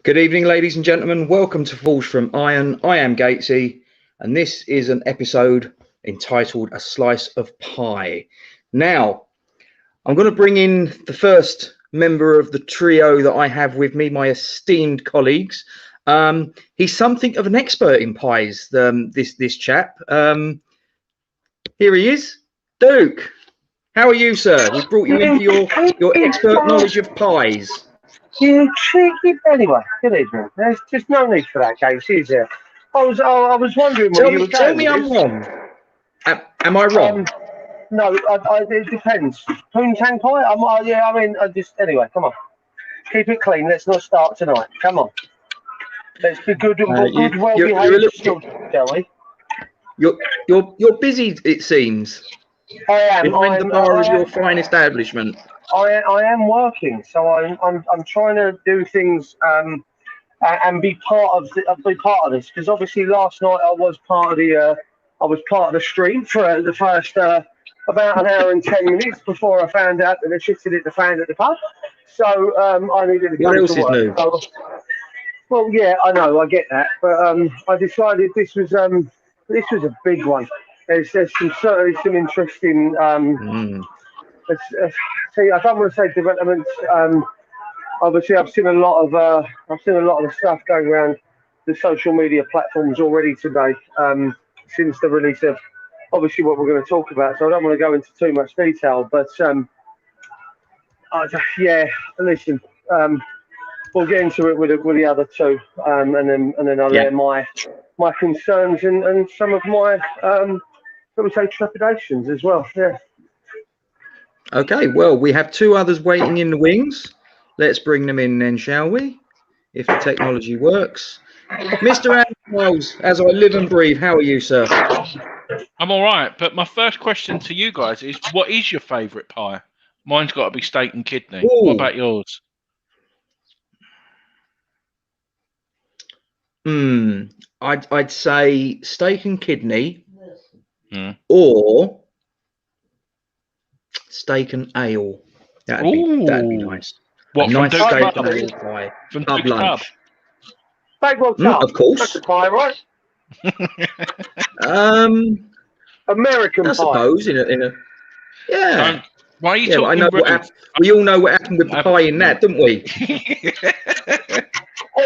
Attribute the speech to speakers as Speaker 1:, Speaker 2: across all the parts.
Speaker 1: Good evening, ladies and gentlemen. Welcome to Falls from Iron. I am Gatesy, and this is an episode entitled A Slice of Pie. Now, I'm going to bring in the first member of the trio that I have with me, my esteemed colleagues. He's something of an expert in pies, this chap. Here he is, Duke. How are you, sir? We've brought you in for your expert knowledge of pies.
Speaker 2: You cheeky. Anyway, good evening. There's just no need for that, Casey, is there? I was wondering where you were going.
Speaker 1: Tell me I'm wrong. Am I wrong?
Speaker 2: No, it depends. Poontang pie? Anyway, come on. Keep it clean. Let's not start tonight. Come on. Let's be good and well-behaved, shall we?
Speaker 1: You're busy, it seems.
Speaker 2: I am.
Speaker 1: Behind the bar of your fine establishment.
Speaker 2: I am working, so I'm trying to do things and be part of this, because obviously last night I was part of the stream for the first about an hour and 10 minutes before I found out that the shit hit the fan at the pub. So I needed to go to work. So, well, yeah, I know, I get that, but I decided this was a big one. There's some interesting. I don't want to say developments. Obviously, I've seen a lot of the stuff going around the social media platforms already today. Since the release of obviously what we're going to talk about, so I don't want to go into too much detail. But listen, we'll get into it with the other two, and then I'll let my concerns and some of my shall we say trepidations as well. Yeah.
Speaker 1: Okay, well, we have two others waiting in the wings. Let's bring them in then, shall we? If the technology works. Mr. Andy Miles, as I live and breathe, how are you, sir?
Speaker 3: I'm all right, but my first question to you guys is, what is your favourite pie? Mine's got to be steak and kidney. Ooh. What about yours?
Speaker 1: I'd say steak and kidney, or steak and ale. That'd be nice.
Speaker 3: What,
Speaker 1: a nice steak and ale pie.
Speaker 3: From
Speaker 1: Pub lunch.
Speaker 2: Bakewell tub.
Speaker 1: Of course.
Speaker 2: That's a pie, right? American pie.
Speaker 1: I suppose in a yeah.
Speaker 3: Why are you talking?
Speaker 1: I know we all know what happened with the pie in that, don't we?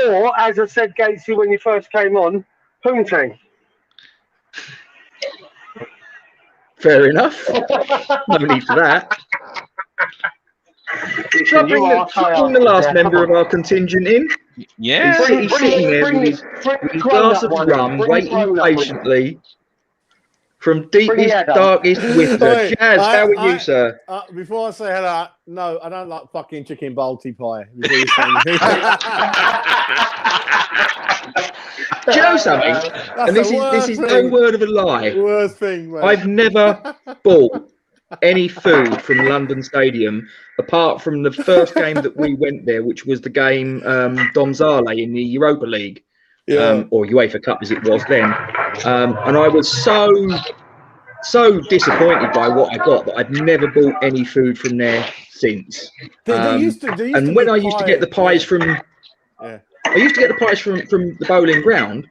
Speaker 2: Or, as I said, Gatesy, when you first came on, poontang.
Speaker 1: Fair enough. No need for that. Shall I bring the last member of our contingent in?
Speaker 3: Yeah.
Speaker 1: He's sitting there with his glass of rum, waiting patiently from deepest, darkest winter. Jas, how are you, sir?
Speaker 4: Before I say hello, no, I don't like fucking chicken balti pie.
Speaker 1: Do you know something? And this is no word of a lie.
Speaker 4: Worst thing, mate.
Speaker 1: I've never bought any food from London Stadium apart from the first game that we went there, which was the game Domzale in the Europa League, or UEFA Cup as it was then. And I was so disappointed by what I got that I've never bought any food from there since. And when I used to get the pies from, I used to get the pies from the Bowling Ground,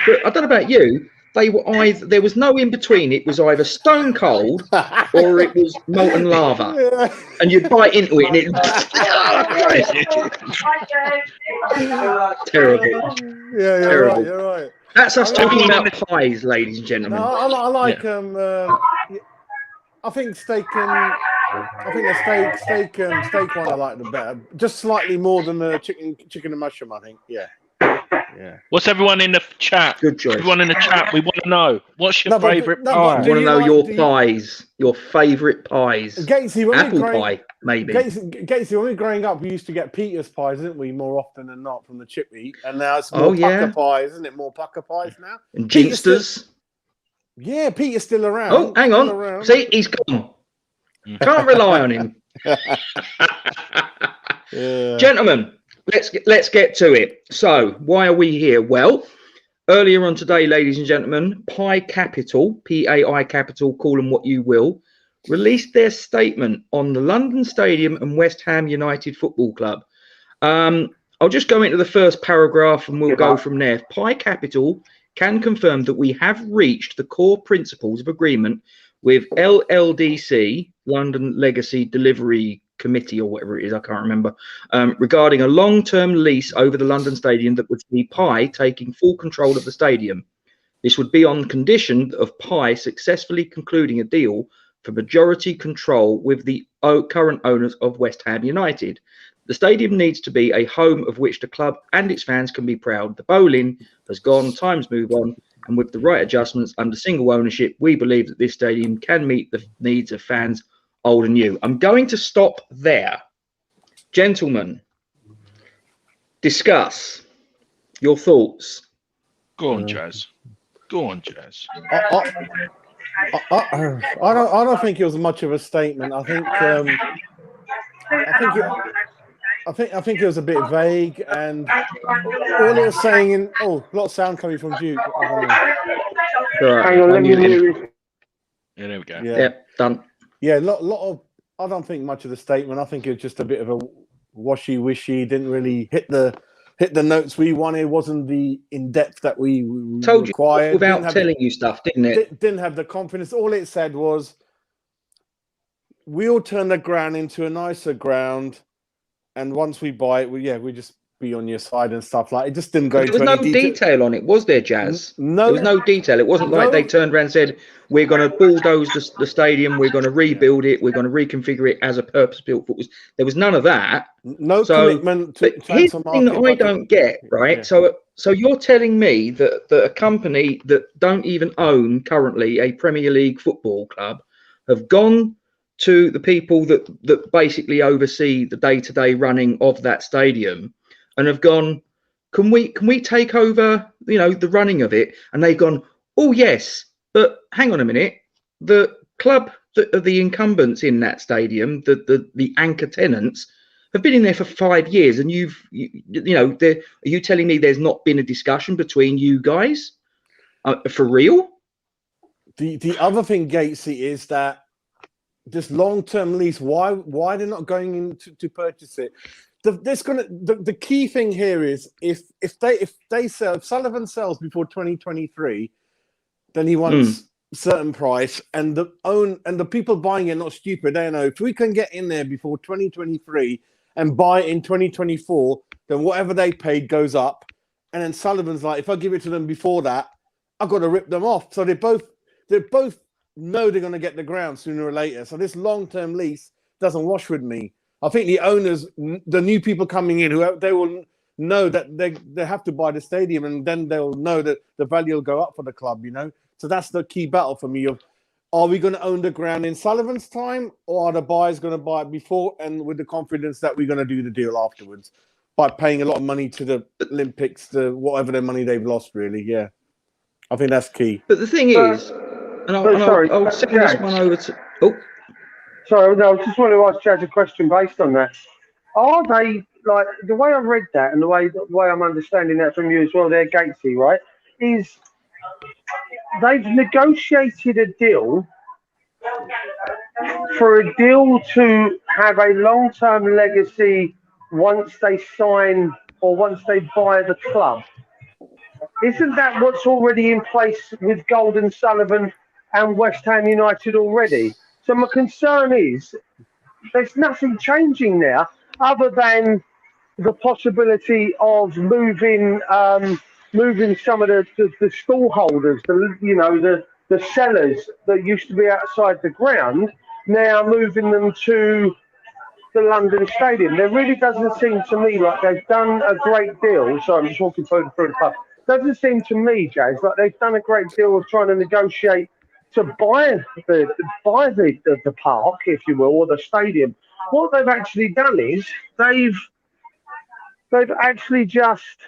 Speaker 1: but I don't know about you. They were there was no in between. It was either stone cold or it was molten lava, and you'd bite into it and it. Terrible.
Speaker 4: Yeah,
Speaker 1: terrible.
Speaker 4: Right, you're right.
Speaker 1: That's us talking about pies, ladies and gentlemen.
Speaker 4: No, I like I think steak and the steak one I like the better, just slightly more than the chicken and mushroom. I think, yeah.
Speaker 3: What's everyone in the chat?
Speaker 1: Good choice.
Speaker 3: Everyone in the chat, we want to know what's your favourite pie.
Speaker 1: I want to know your pies, your favourite pies.
Speaker 4: Gatesy,
Speaker 1: apple pie, maybe.
Speaker 4: Gatesy, when we were growing up, we used to get Peter's pies, didn't we? More often than not from the chip eat, and now it's more pucker pies, isn't it? More pucker pies now.
Speaker 1: And Ginsters.
Speaker 4: Yeah, Peter's still around.
Speaker 1: Oh, hang on. See, he's gone. Can't rely on him. Gentlemen, let's get to it. So, why are we here? Well, earlier on today, ladies and gentlemen, PAI Capital, PAI Capital, call them what you will, released their statement on the London Stadium and West Ham United Football Club. I'll just go into the first paragraph and we'll go from there. PAI Capital can confirm that we have reached the core principles of agreement with LLDC, London Legacy Delivery Committee, or whatever it is, I can't remember, regarding a long-term lease over the London Stadium that would see PAI taking full control of the stadium. This would be on condition of PAI successfully concluding a deal for majority control with the current owners of West Ham United. The stadium needs to be a home of which the club and its fans can be proud. The bowling has gone, times move on, and with the right adjustments under single ownership, we believe that this stadium can meet the needs of fans old and new. I'm going to stop there. Gentlemen, discuss your thoughts.
Speaker 3: Go on, Jas. Go on, Jas.
Speaker 4: I don't think it was much of a statement. I think it was a bit vague, and all it was saying in a lot of sound coming from Duke. I don't know.
Speaker 2: Hang on, let me mute.
Speaker 3: Yeah, there we go.
Speaker 1: Yeah, done.
Speaker 4: Yeah, lot of. I don't think much of the statement. I think it was just a bit of a washy-wishy. Didn't really hit the notes we wanted. Wasn't the in depth that we
Speaker 1: told
Speaker 4: required.
Speaker 1: You without telling you stuff, didn't it?
Speaker 4: Didn't have the confidence. All it said was, we'll turn the ground into a nicer ground, and once we buy it, we just be on your side and stuff like. It just didn't go.
Speaker 1: There was no detail on it, was there, Jas?
Speaker 4: No,
Speaker 1: there was no detail. It wasn't like they turned around and said, "We're going to bulldoze the stadium. We're going to rebuild it. We're going to reconfigure it as a purpose-built football." There was none of that.
Speaker 4: No commitment.
Speaker 1: But here's the thing that I don't get, right? Yeah. So you're telling me that a company that don't even own currently a Premier League football club have gone to the people that basically oversee the day-to-day running of that stadium and have gone, can we take over, the running of it? And they've gone, oh yes, but hang on a minute, the club that are the incumbents in that stadium, the anchor tenants, have been in there for 5 years, and are you telling me there's not been a discussion between you guys for real?
Speaker 4: The other thing, Gatesy, is that this long-term lease, why they're not going in to purchase it? The key thing here is if Sullivan sells before 2023, then he wants certain price, and the people buying it not stupid. They know if we can get in there before 2023 and buy it in 2024, then whatever they paid goes up. And then Sullivan's like, if I give it to them before that, I've got to rip them off. So they both know they're going to get the ground sooner or later. So this long-term lease doesn't wash with me. I think the owners, the new people coming in, they will know that they have to buy the stadium, and then they'll know that the value will go up for the club, So that's the key battle for me of, are we going to own the ground in Sullivan's time, or are the buyers going to buy it before and with the confidence that we're going to do the deal afterwards by paying a lot of money to the Olympics, to whatever their money they've lost, really, yeah. I think that's key.
Speaker 1: But the thing is, I'll send this one over to... Oh.
Speaker 2: Sorry, no, I just want to ask Jas a question based on that. Are they, like, the way I read that and the way I'm understanding that from you as well, they're Gatesy, right, is they've negotiated a deal to have a long-term legacy once they sign or once they buy the club. Isn't that what's already in place with Golden Sullivan and West Ham United already? So my concern is there's nothing changing there other than the possibility of moving some of the stallholders, the sellers that used to be outside the ground, now moving them to the London Stadium. There really doesn't seem to me like they've done a great deal. Sorry, I'm just walking through the pub. Doesn't seem to me, Jas, like they've done a great deal of trying to negotiate to buy the park, if you will, or the stadium. What they've actually done is they've actually just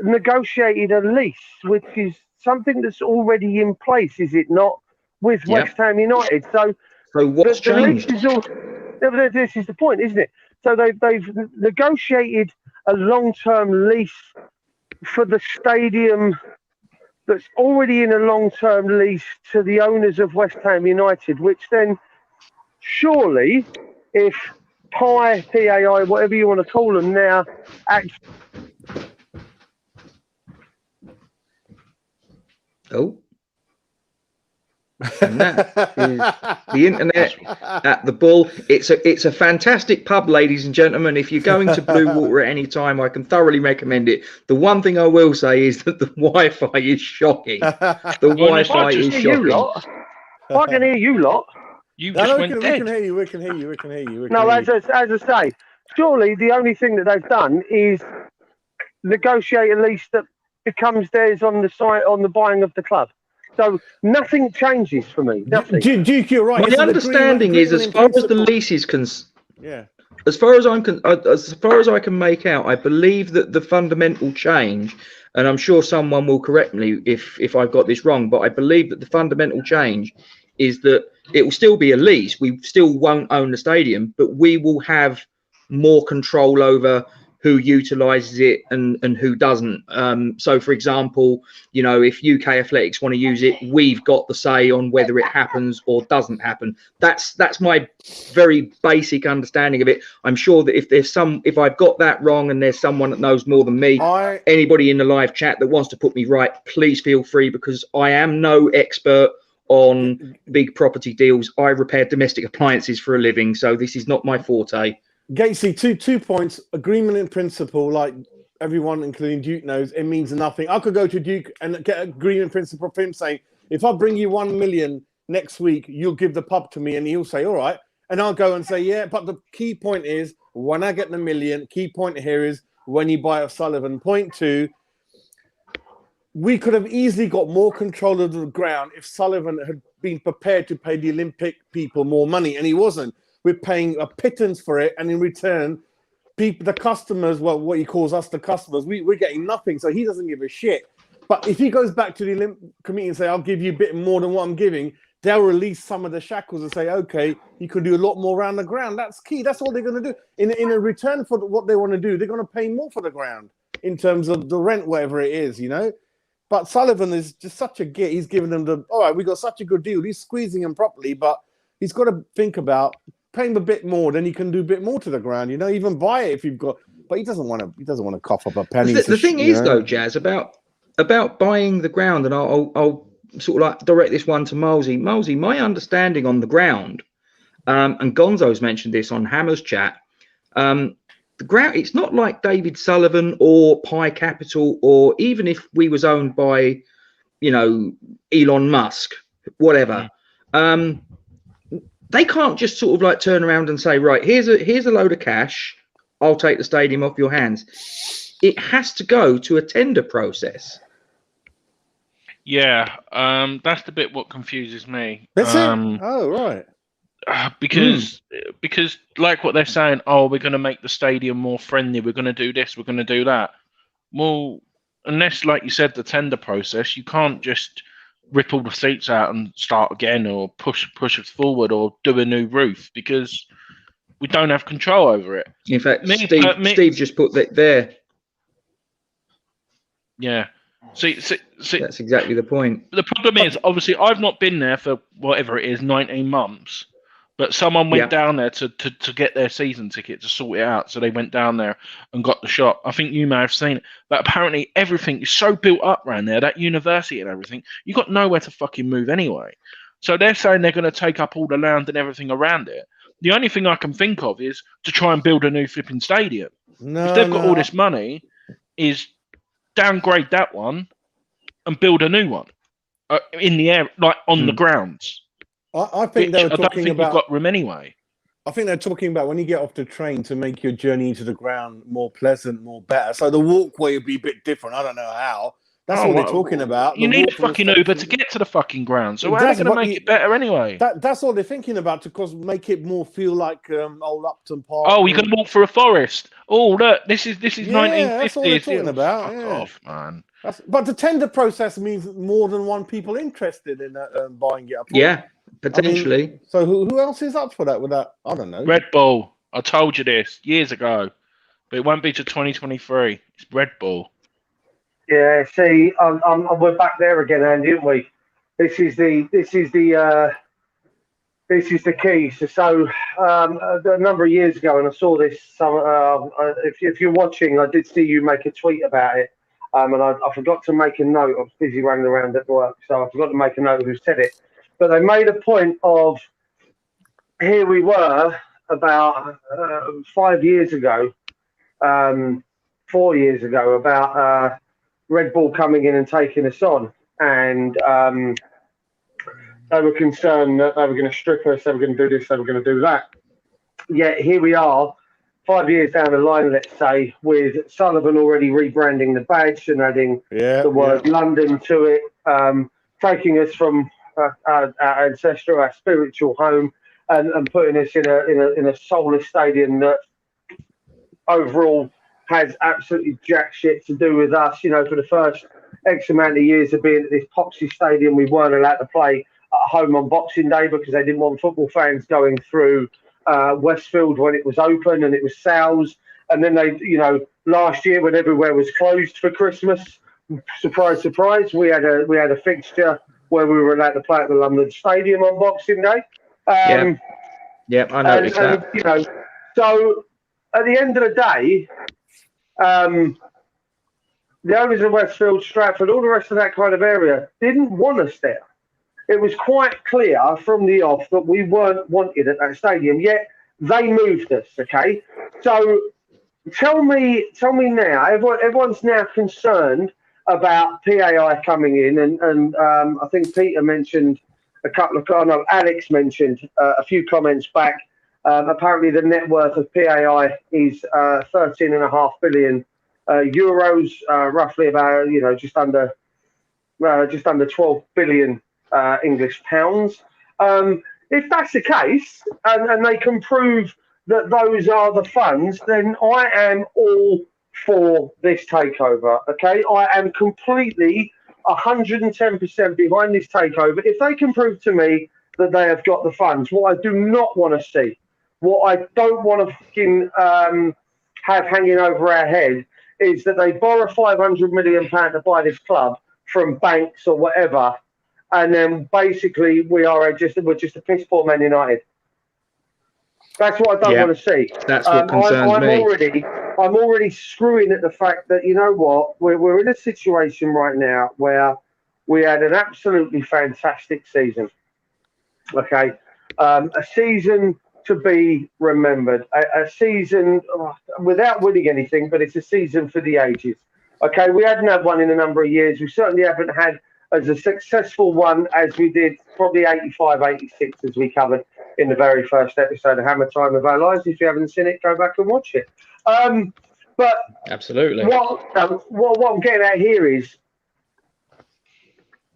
Speaker 2: negotiated a lease, which is something that's already in place, is it not, with West Ham United? So
Speaker 1: what's changed?
Speaker 2: This is the point, isn't it? So they've negotiated a long-term lease for the stadium that's already in a long-term lease to the owners of West Ham United, which then surely, if PAI, PAI, whatever you want to call them now, actually.
Speaker 1: Oh. And that is the internet at the Bull. It's a fantastic pub, ladies and gentlemen. If you're going to Blue Water at any time, I can thoroughly recommend it. The one thing I will say is that the Wi-Fi is shocking. The Wi-Fi is shocking.
Speaker 2: I can hear you lot.
Speaker 3: You just went dead.
Speaker 4: We can hear you. We can hear you. We can hear you.
Speaker 2: No, as I say, surely the only thing that they've done is negotiate a lease that becomes theirs on the site on the buying of the club. So nothing changes for me. Nothing.
Speaker 4: Duke, you're right.
Speaker 1: My understanding is, as far as the lease is concerned, as far as I can make out, I believe that the fundamental change, and I'm sure someone will correct me if I've got this wrong, but I believe that the fundamental change is that it will still be a lease. We still won't own the stadium, but we will have more control over who utilises it and who doesn't. So, for example, you know, if UK Athletics want to use it, we've got the say on whether it happens or doesn't happen. That's my very basic understanding of it. I'm sure that if I've got that wrong and there's someone that knows more than me, anybody in the live chat that wants to put me right, please feel free, because I am no expert on big property deals. I repair domestic appliances for a living, so this is not my forte.
Speaker 4: Gatesy, two points. Agreement in principle, like everyone, including Duke, knows, it means nothing. I could go to Duke and get agreement in principle from him saying, if I bring you 1 million next week, you'll give the pub to me, and he'll say, all right. And I'll go and say, yeah. But the key point is, when I get the million, key point here is when you buy off Sullivan. Point two, we could have easily got more control of the ground if Sullivan had been prepared to pay the Olympic people more money, and he wasn't. We're paying a pittance for it, and in return, the customers, well, what he calls us the customers, we're getting nothing, so he doesn't give a shit. But if he goes back to the Olympic Committee and say, I'll give you a bit more than what I'm giving, they'll release some of the shackles and say, okay, you can do a lot more around the ground. That's key. That's all they're going to do. In a return for what they want to do, they're going to pay more for the ground in terms of the rent, whatever it is, you know. But Sullivan is just such a git. He's giving them all right, we got such a good deal. He's squeezing them properly, but he's got to think about paying a bit more, then you can do a bit more to the ground, you know, even buy it if you've got, but he doesn't want to cough up a penny.
Speaker 1: The thing is, though, Jas, about buying the ground, and I'll sort of like direct this one to Milesy. Milesy, my understanding on the ground, and Gonzo's mentioned this on Hammer's chat, the ground, it's not like David Sullivan or PAI Capital, or even if we was owned by, you know, Elon Musk, whatever. They can't just sort of like turn around and say, right, here's a load of cash, I'll take the stadium off your hands. It has to go to a tender process.
Speaker 3: Yeah, that's the bit what confuses me.
Speaker 4: That's it? Oh, right.
Speaker 3: Because like what they're saying, oh, we're going to make the stadium more friendly, we're going to do this, we're going to do that. Well, unless, like you said, the tender process, you can't just rip all the seats out and start again, or push us forward, or do a new roof, because we don't have control over it.
Speaker 1: In fact, Steve just put that there.
Speaker 3: Yeah. See,
Speaker 1: that's exactly the point.
Speaker 3: The problem is, obviously, I've not been there for whatever it is, 19 months. But someone went down there to get their season ticket to sort it out. So they went down there and got the shot. I think you may have seen it. But apparently everything is so built up around there, that university and everything, you got nowhere to fucking move anyway. So they're saying they're going to take up all the land and everything around it. The only thing I can think of is to try and build a new flipping stadium. If they've got all this money, is downgrade that one and build a new one in the air, like on the grounds.
Speaker 4: I think they were talking about.
Speaker 3: You've got room anyway.
Speaker 4: I think they're talking about when you get off the train to make your journey into the ground more pleasant, more better. So the walkway would be a bit different. I don't know how. That's what they're talking about.
Speaker 3: You need a fucking Uber to get to the fucking ground. So how are they going to make it better anyway?
Speaker 4: That's all they're thinking about, to make it more feel like old Upton Park.
Speaker 3: Oh, you can walk through a forest. Oh, look, this is 1950s.
Speaker 4: That's all they're talking about.
Speaker 3: Fuck off, man.
Speaker 4: But the tender process means more than one people interested in buying it up.
Speaker 1: Yeah. Potentially.
Speaker 4: I mean, so who else is up for that? With that, I don't know.
Speaker 3: Red Bull. I told you this years ago, but it won't be till 2023. It's Red Bull.
Speaker 2: Yeah. See, we're back there again, Andy, aren't we? This is the This is the key. So a number of years ago, and I saw this. If you're watching, I did see you make a tweet about it, and I forgot to make a note. I was busy running around at work, so I forgot to make a note of who said it. But they made a point of, here we were about 5 years ago, 4 years ago, about Red Bull coming in and taking us on, and they were concerned that they were going to strip us, they were going to do this, they were going to do that. Yet here we are, 5 years down the line, let's say, with Sullivan already rebranding the badge and adding the word London to it, taking us from our ancestral, our spiritual home, and putting us in a soulless stadium that overall has absolutely jack shit to do with us. You know, for the first X amount of years of being at this poxy stadium, we weren't allowed to play at home on Boxing Day because they didn't want football fans going through Westfield when it was open, and it was sales. And then they, you know, last year when everywhere was closed for Christmas, surprise, surprise, we had a fixture where we were allowed to play at the London Stadium on Boxing Day.
Speaker 1: Yeah, I noticed that.
Speaker 2: You know, so at the end of the day, the owners of Westfield, Stratford, all the rest of that kind of area didn't want us there. It was quite clear from the off that we weren't wanted at that stadium, yet they moved us, okay? So tell me now, everyone's now concerned about PAI coming in, and I think Peter mentioned Alex mentioned a few comments back. Apparently the net worth of PAI is 13.5 billion euros, roughly about, you know, just under 12 billion English pounds. If that's the case, and they can prove that those are the funds, then I am all for this takeover. Okay, I am completely 110% behind this takeover. If they can prove to me that they have got the funds, what I do not want to see, what I don't want to fucking have hanging over our head, is that they borrow £500 million to buy this club from banks or whatever, and then basically we're just a piss poor Man United. That's what I don't want to see.
Speaker 1: That's what concerns me.
Speaker 2: I'm already screwing at the fact that, you know what, we're in a situation right now where we had an absolutely fantastic season. Okay, a season to be remembered, a season without winning anything, but it's a season for the ages. Okay, we hadn't had one in a number of years. We certainly haven't had as a successful one as we did probably 85, 86, as we covered in the very first episode of Hammer Time of Our Lives. If you haven't seen it, go back and watch it. But
Speaker 1: absolutely,
Speaker 2: what I'm getting at here is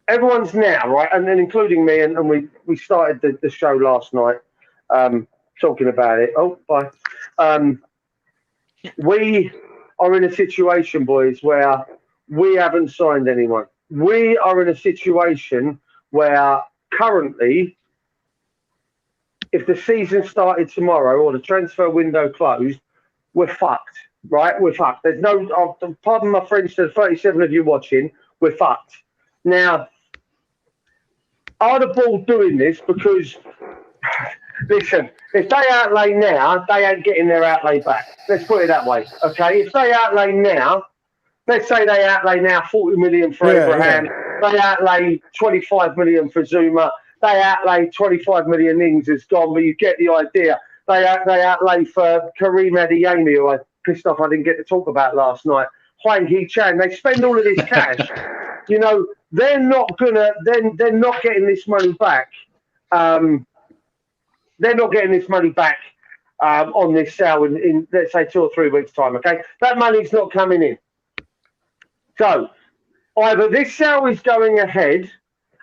Speaker 2: everyone's now, right, and then including me, and we started the show last night talking about it. Oh, bye. We are in a situation, boys, where we haven't signed anyone. We are in a situation where currently, if the season started tomorrow or the transfer window closed, we're fucked, right? We're fucked. There's no, pardon my French to the 37 of you watching, we're fucked. Now, are the Ball doing this because, listen, if they outlay now, they ain't getting their outlay back. Let's put it that way, okay? If they outlay now, let's say they outlay now 40 million for Abraham, they outlay 25 million for Zuma, they outlay 25 million Ings is gone, but you get the idea. They outlay for Kareem Adeyemi, who I pissed off I didn't get to talk about last night, Hwang Hee-chan. They spend all of this cash. You know, they're not getting this money back. They're not getting this money back on this sale in let's say 2 or 3 weeks' time, okay? That money's not coming in. So either this sale is going ahead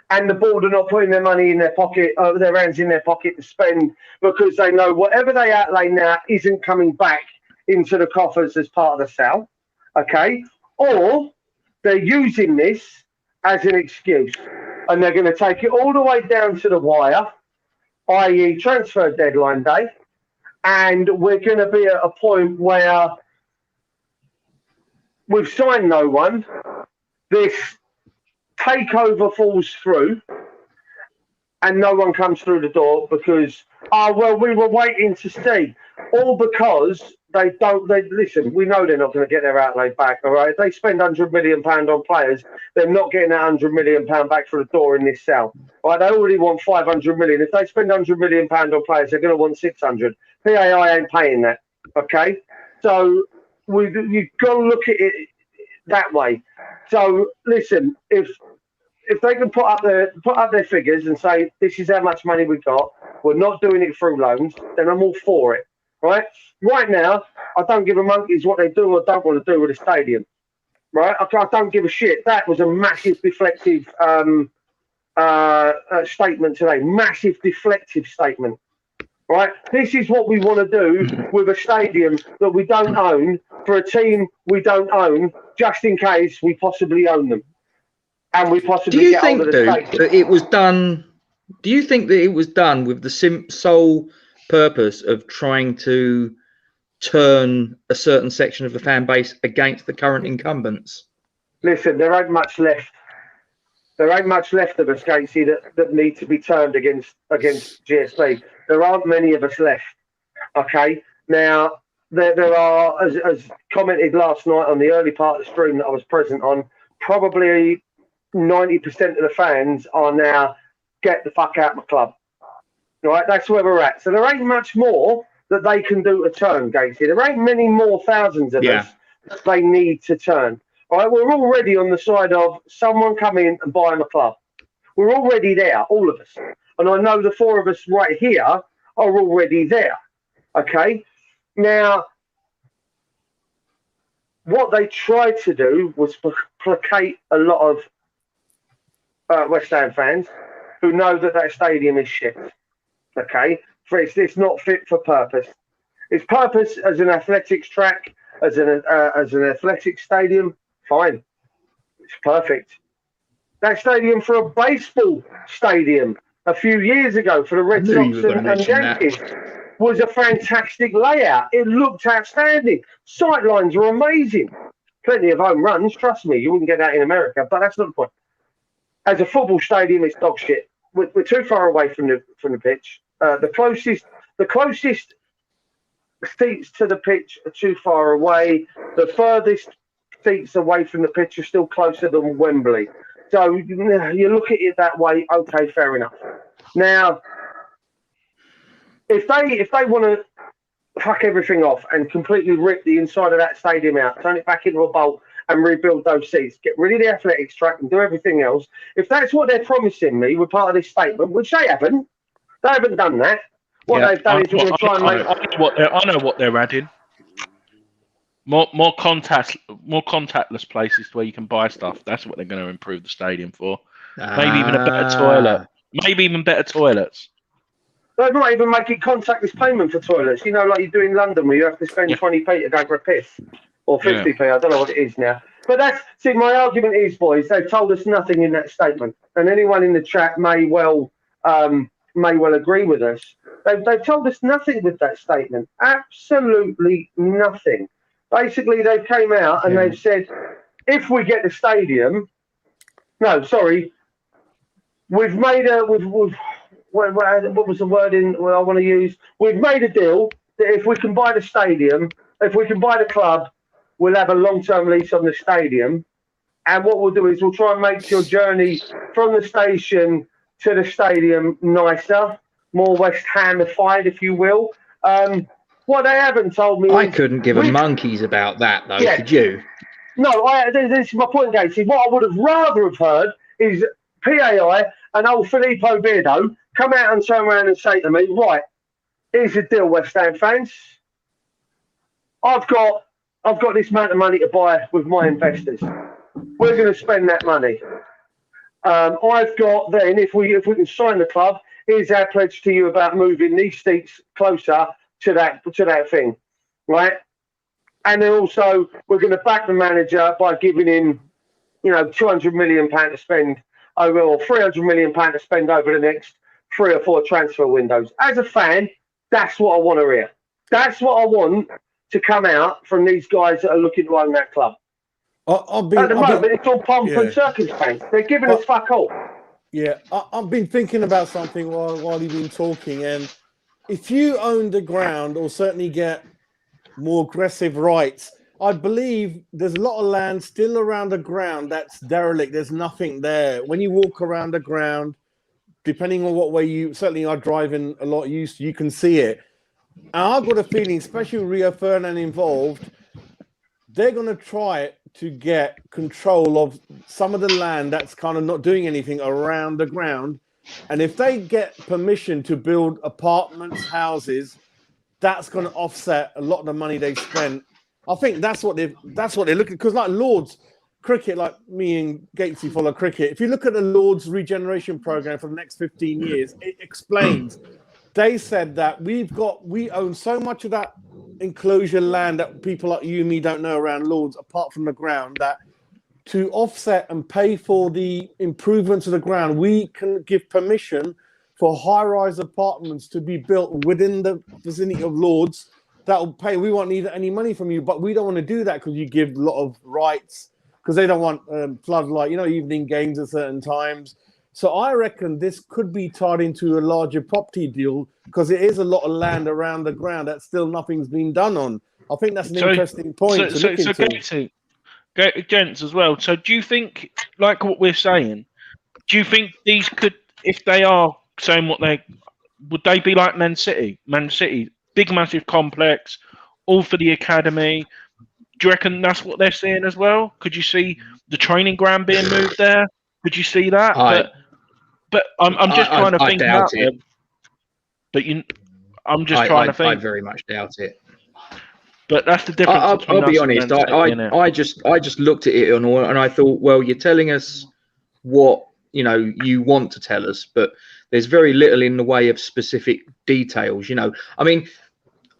Speaker 2: and the board are not putting their money in their pocket, their hands in their pocket to spend, because they know whatever they outlay now isn't coming back into the coffers as part of the sale, okay? Or they're using this as an excuse and they're going to take it all the way down to the wire, i.e. transfer deadline day, and we're going to be at a point where we've signed no one, this takeover falls through, and no one comes through the door because, we were waiting to see. All because they listen, we know they're not going to get their outlay back, all right? If they spend £100 million on players, they're not getting that £100 million back through the door in this sale. Right? They already want 500 million. If they spend £100 million on players, they're going to want 600. PAI ain't paying that, okay? So you've got to look at it that way. So listen, if they can put up their figures and say this is how much money we got, we're not doing it through loans, then I'm all for it. Right now, I don't give a monkeys what they do or don't want to do with the stadium. Right? I don't give a shit. That was a massive deflective statement today. Massive deflective statement. Right? This is what we want to do with a stadium that we don't own for a team we don't own, just in case we possibly own them. And we possibly get hold of the stadium.
Speaker 1: That it was done? Do you think that it was done with the sole purpose of trying to turn a certain section of the fan base against the current incumbents?
Speaker 2: Listen, there ain't much left. There ain't much left of us, Gatesy, that need to be turned against GSP. There aren't many of us left. Okay? Now, there are, as commented last night on the early part of the stream that I was present on, probably 90% of the fans are now, get the fuck out of my club. Right? That's where we're at. So there ain't much more that they can do to turn, Gatesy. There ain't many more thousands of us that they need to turn. All right, we're already on the side of someone come in and buy a club. We're already there, all of us. And I know the four of us right here are already there. Okay? Now, what they tried to do was placate a lot of West Ham fans who know that stadium is shit. Okay? It's not fit for purpose. Its purpose as an athletics track, as an athletic stadium, fine. It's perfect. That stadium for a baseball stadium a few years ago for the Red Sox and Yankees was a fantastic layout. It looked outstanding. Sightlines were amazing. Plenty of home runs, trust me. You wouldn't get that in America, but that's not the point. As a football stadium, it's dog shit. We're too far away from the pitch. The closest seats to the pitch are too far away. The furthest seats away from the pitch are still closer than Wembley. So you look at it that way, okay, fair enough. Now, if they want to fuck everything off and completely rip the inside of that stadium out, turn it back into a bowl and rebuild those seats, get rid of the athletics track and do everything else, if that's what they're promising me with part of this statement, which they haven't done that. What they've done is we're trying to make...
Speaker 3: I know what they're adding. More contactless places where you can buy stuff. That's what they're going to improve the stadium for. Maybe even a better toilet. Maybe even better toilets.
Speaker 2: They might even make it contactless payment for toilets. You know, like you do in London, where you have to spend 20p to go for a piss, or 50p. I don't know what it is now. But my argument is, boys, they've told us nothing in that statement, and anyone in the chat may well agree with us. They've told us nothing with that statement. Absolutely nothing. Basically, they came out and they've said, if we get the stadium, we've made what was the wording I want to use? We've made a deal that if we can buy the stadium, if we can buy the club, we'll have a long-term lease on the stadium. And what we'll do is we'll try and make your journey from the station to the stadium nicer, more West Hamified, if you will. What they haven't told me...
Speaker 1: I couldn't give a monkeys about that, though, could you?
Speaker 2: No, this is my point, Gatesy. What I would have rather have heard is PAI and old Filippo Beardo come out and turn around and say to me, right, here's the deal, West Ham fans. I've got this amount of money to buy with my investors. We're going to spend that money. I've got then, if we can sign the club, here's our pledge to you about moving these seats closer to that thing, right? And then also we're going to back the manager by giving him, £200 million to spend over, or £300 million to spend over the next 3 or 4 transfer windows. As a fan, that's what I want to hear. That's what I want to come out from these guys that are looking to own that club. At the moment, it's all pomp and circumstance. They're giving us fuck all.
Speaker 4: Yeah, I've been thinking about something while you've been talking, and if you own the ground or certainly get more aggressive rights, I believe there's a lot of land still around the ground that's derelict. There's nothing there. When you walk around the ground, depending on what way you certainly are driving a lot, you can see it. And I've got a feeling, especially with Rio Ferdinand involved, they're going to try to get control of some of the land that's kind of not doing anything around the ground. And if they get permission to build apartments, houses, that's going to offset a lot of the money they spent. I think that's what they're looking, because like Lord's cricket, like me and Gatesy follow cricket. If you look at the Lord's regeneration program for the next 15 years, it explains. They said that we own so much of that enclosure land that people like you and me don't know around Lord's, apart from the ground, that to offset and pay for the improvements of the ground, we can give permission for high-rise apartments to be built within the vicinity of Lord's. That will pay. We won't need any money from you, but we don't want to do that because you give a lot of rights, because they don't want floodlight, evening games at certain times. So I reckon this could be tied into a larger property deal, because it is a lot of land around the ground that still nothing's been done on. I think that's an interesting point to look into.
Speaker 3: Gents as well. So do you think, like what we're saying, do you think these could, if they are saying would they be like Man City? Man City, big massive complex, all for the academy. Do you reckon that's what they're saying as well? Could you see the training ground being moved there? Could you see that? But I'm just trying to think about it. But I'm just trying to think.
Speaker 1: I very much doubt it.
Speaker 3: But that's the difference.
Speaker 1: I'll be honest. I just looked at it and I thought, well, you're telling us what you want to tell us, but there's very little in the way of specific details. I mean,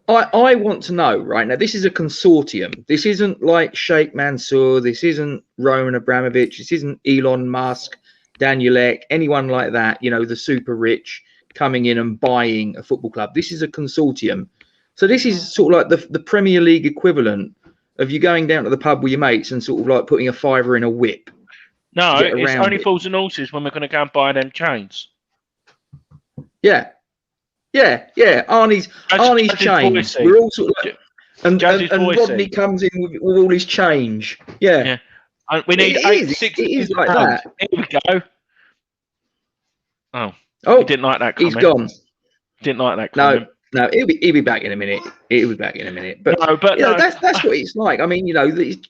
Speaker 1: I want to know right now. This is a consortium. This isn't like Sheikh Mansour. This isn't Roman Abramovich. This isn't Elon Musk, Daniel Ek, anyone like that. The super rich coming in and buying a football club. This is a consortium. So this is sort of like the Premier League equivalent of you going down to the pub with your mates and sort of like putting a fiver in a whip.
Speaker 3: No, it's only fools and horses when we're going to go and buy them chains.
Speaker 1: Yeah. Arnie's chains. We're all sort of like, and Rodney comes in with all his change. Yeah.
Speaker 3: We need
Speaker 1: it is like that.
Speaker 3: Here we go. Oh, he didn't like that comment.
Speaker 1: He's gone.
Speaker 3: Didn't like that comment.
Speaker 1: No, he'll be back in a minute. But that's what it's like. I mean,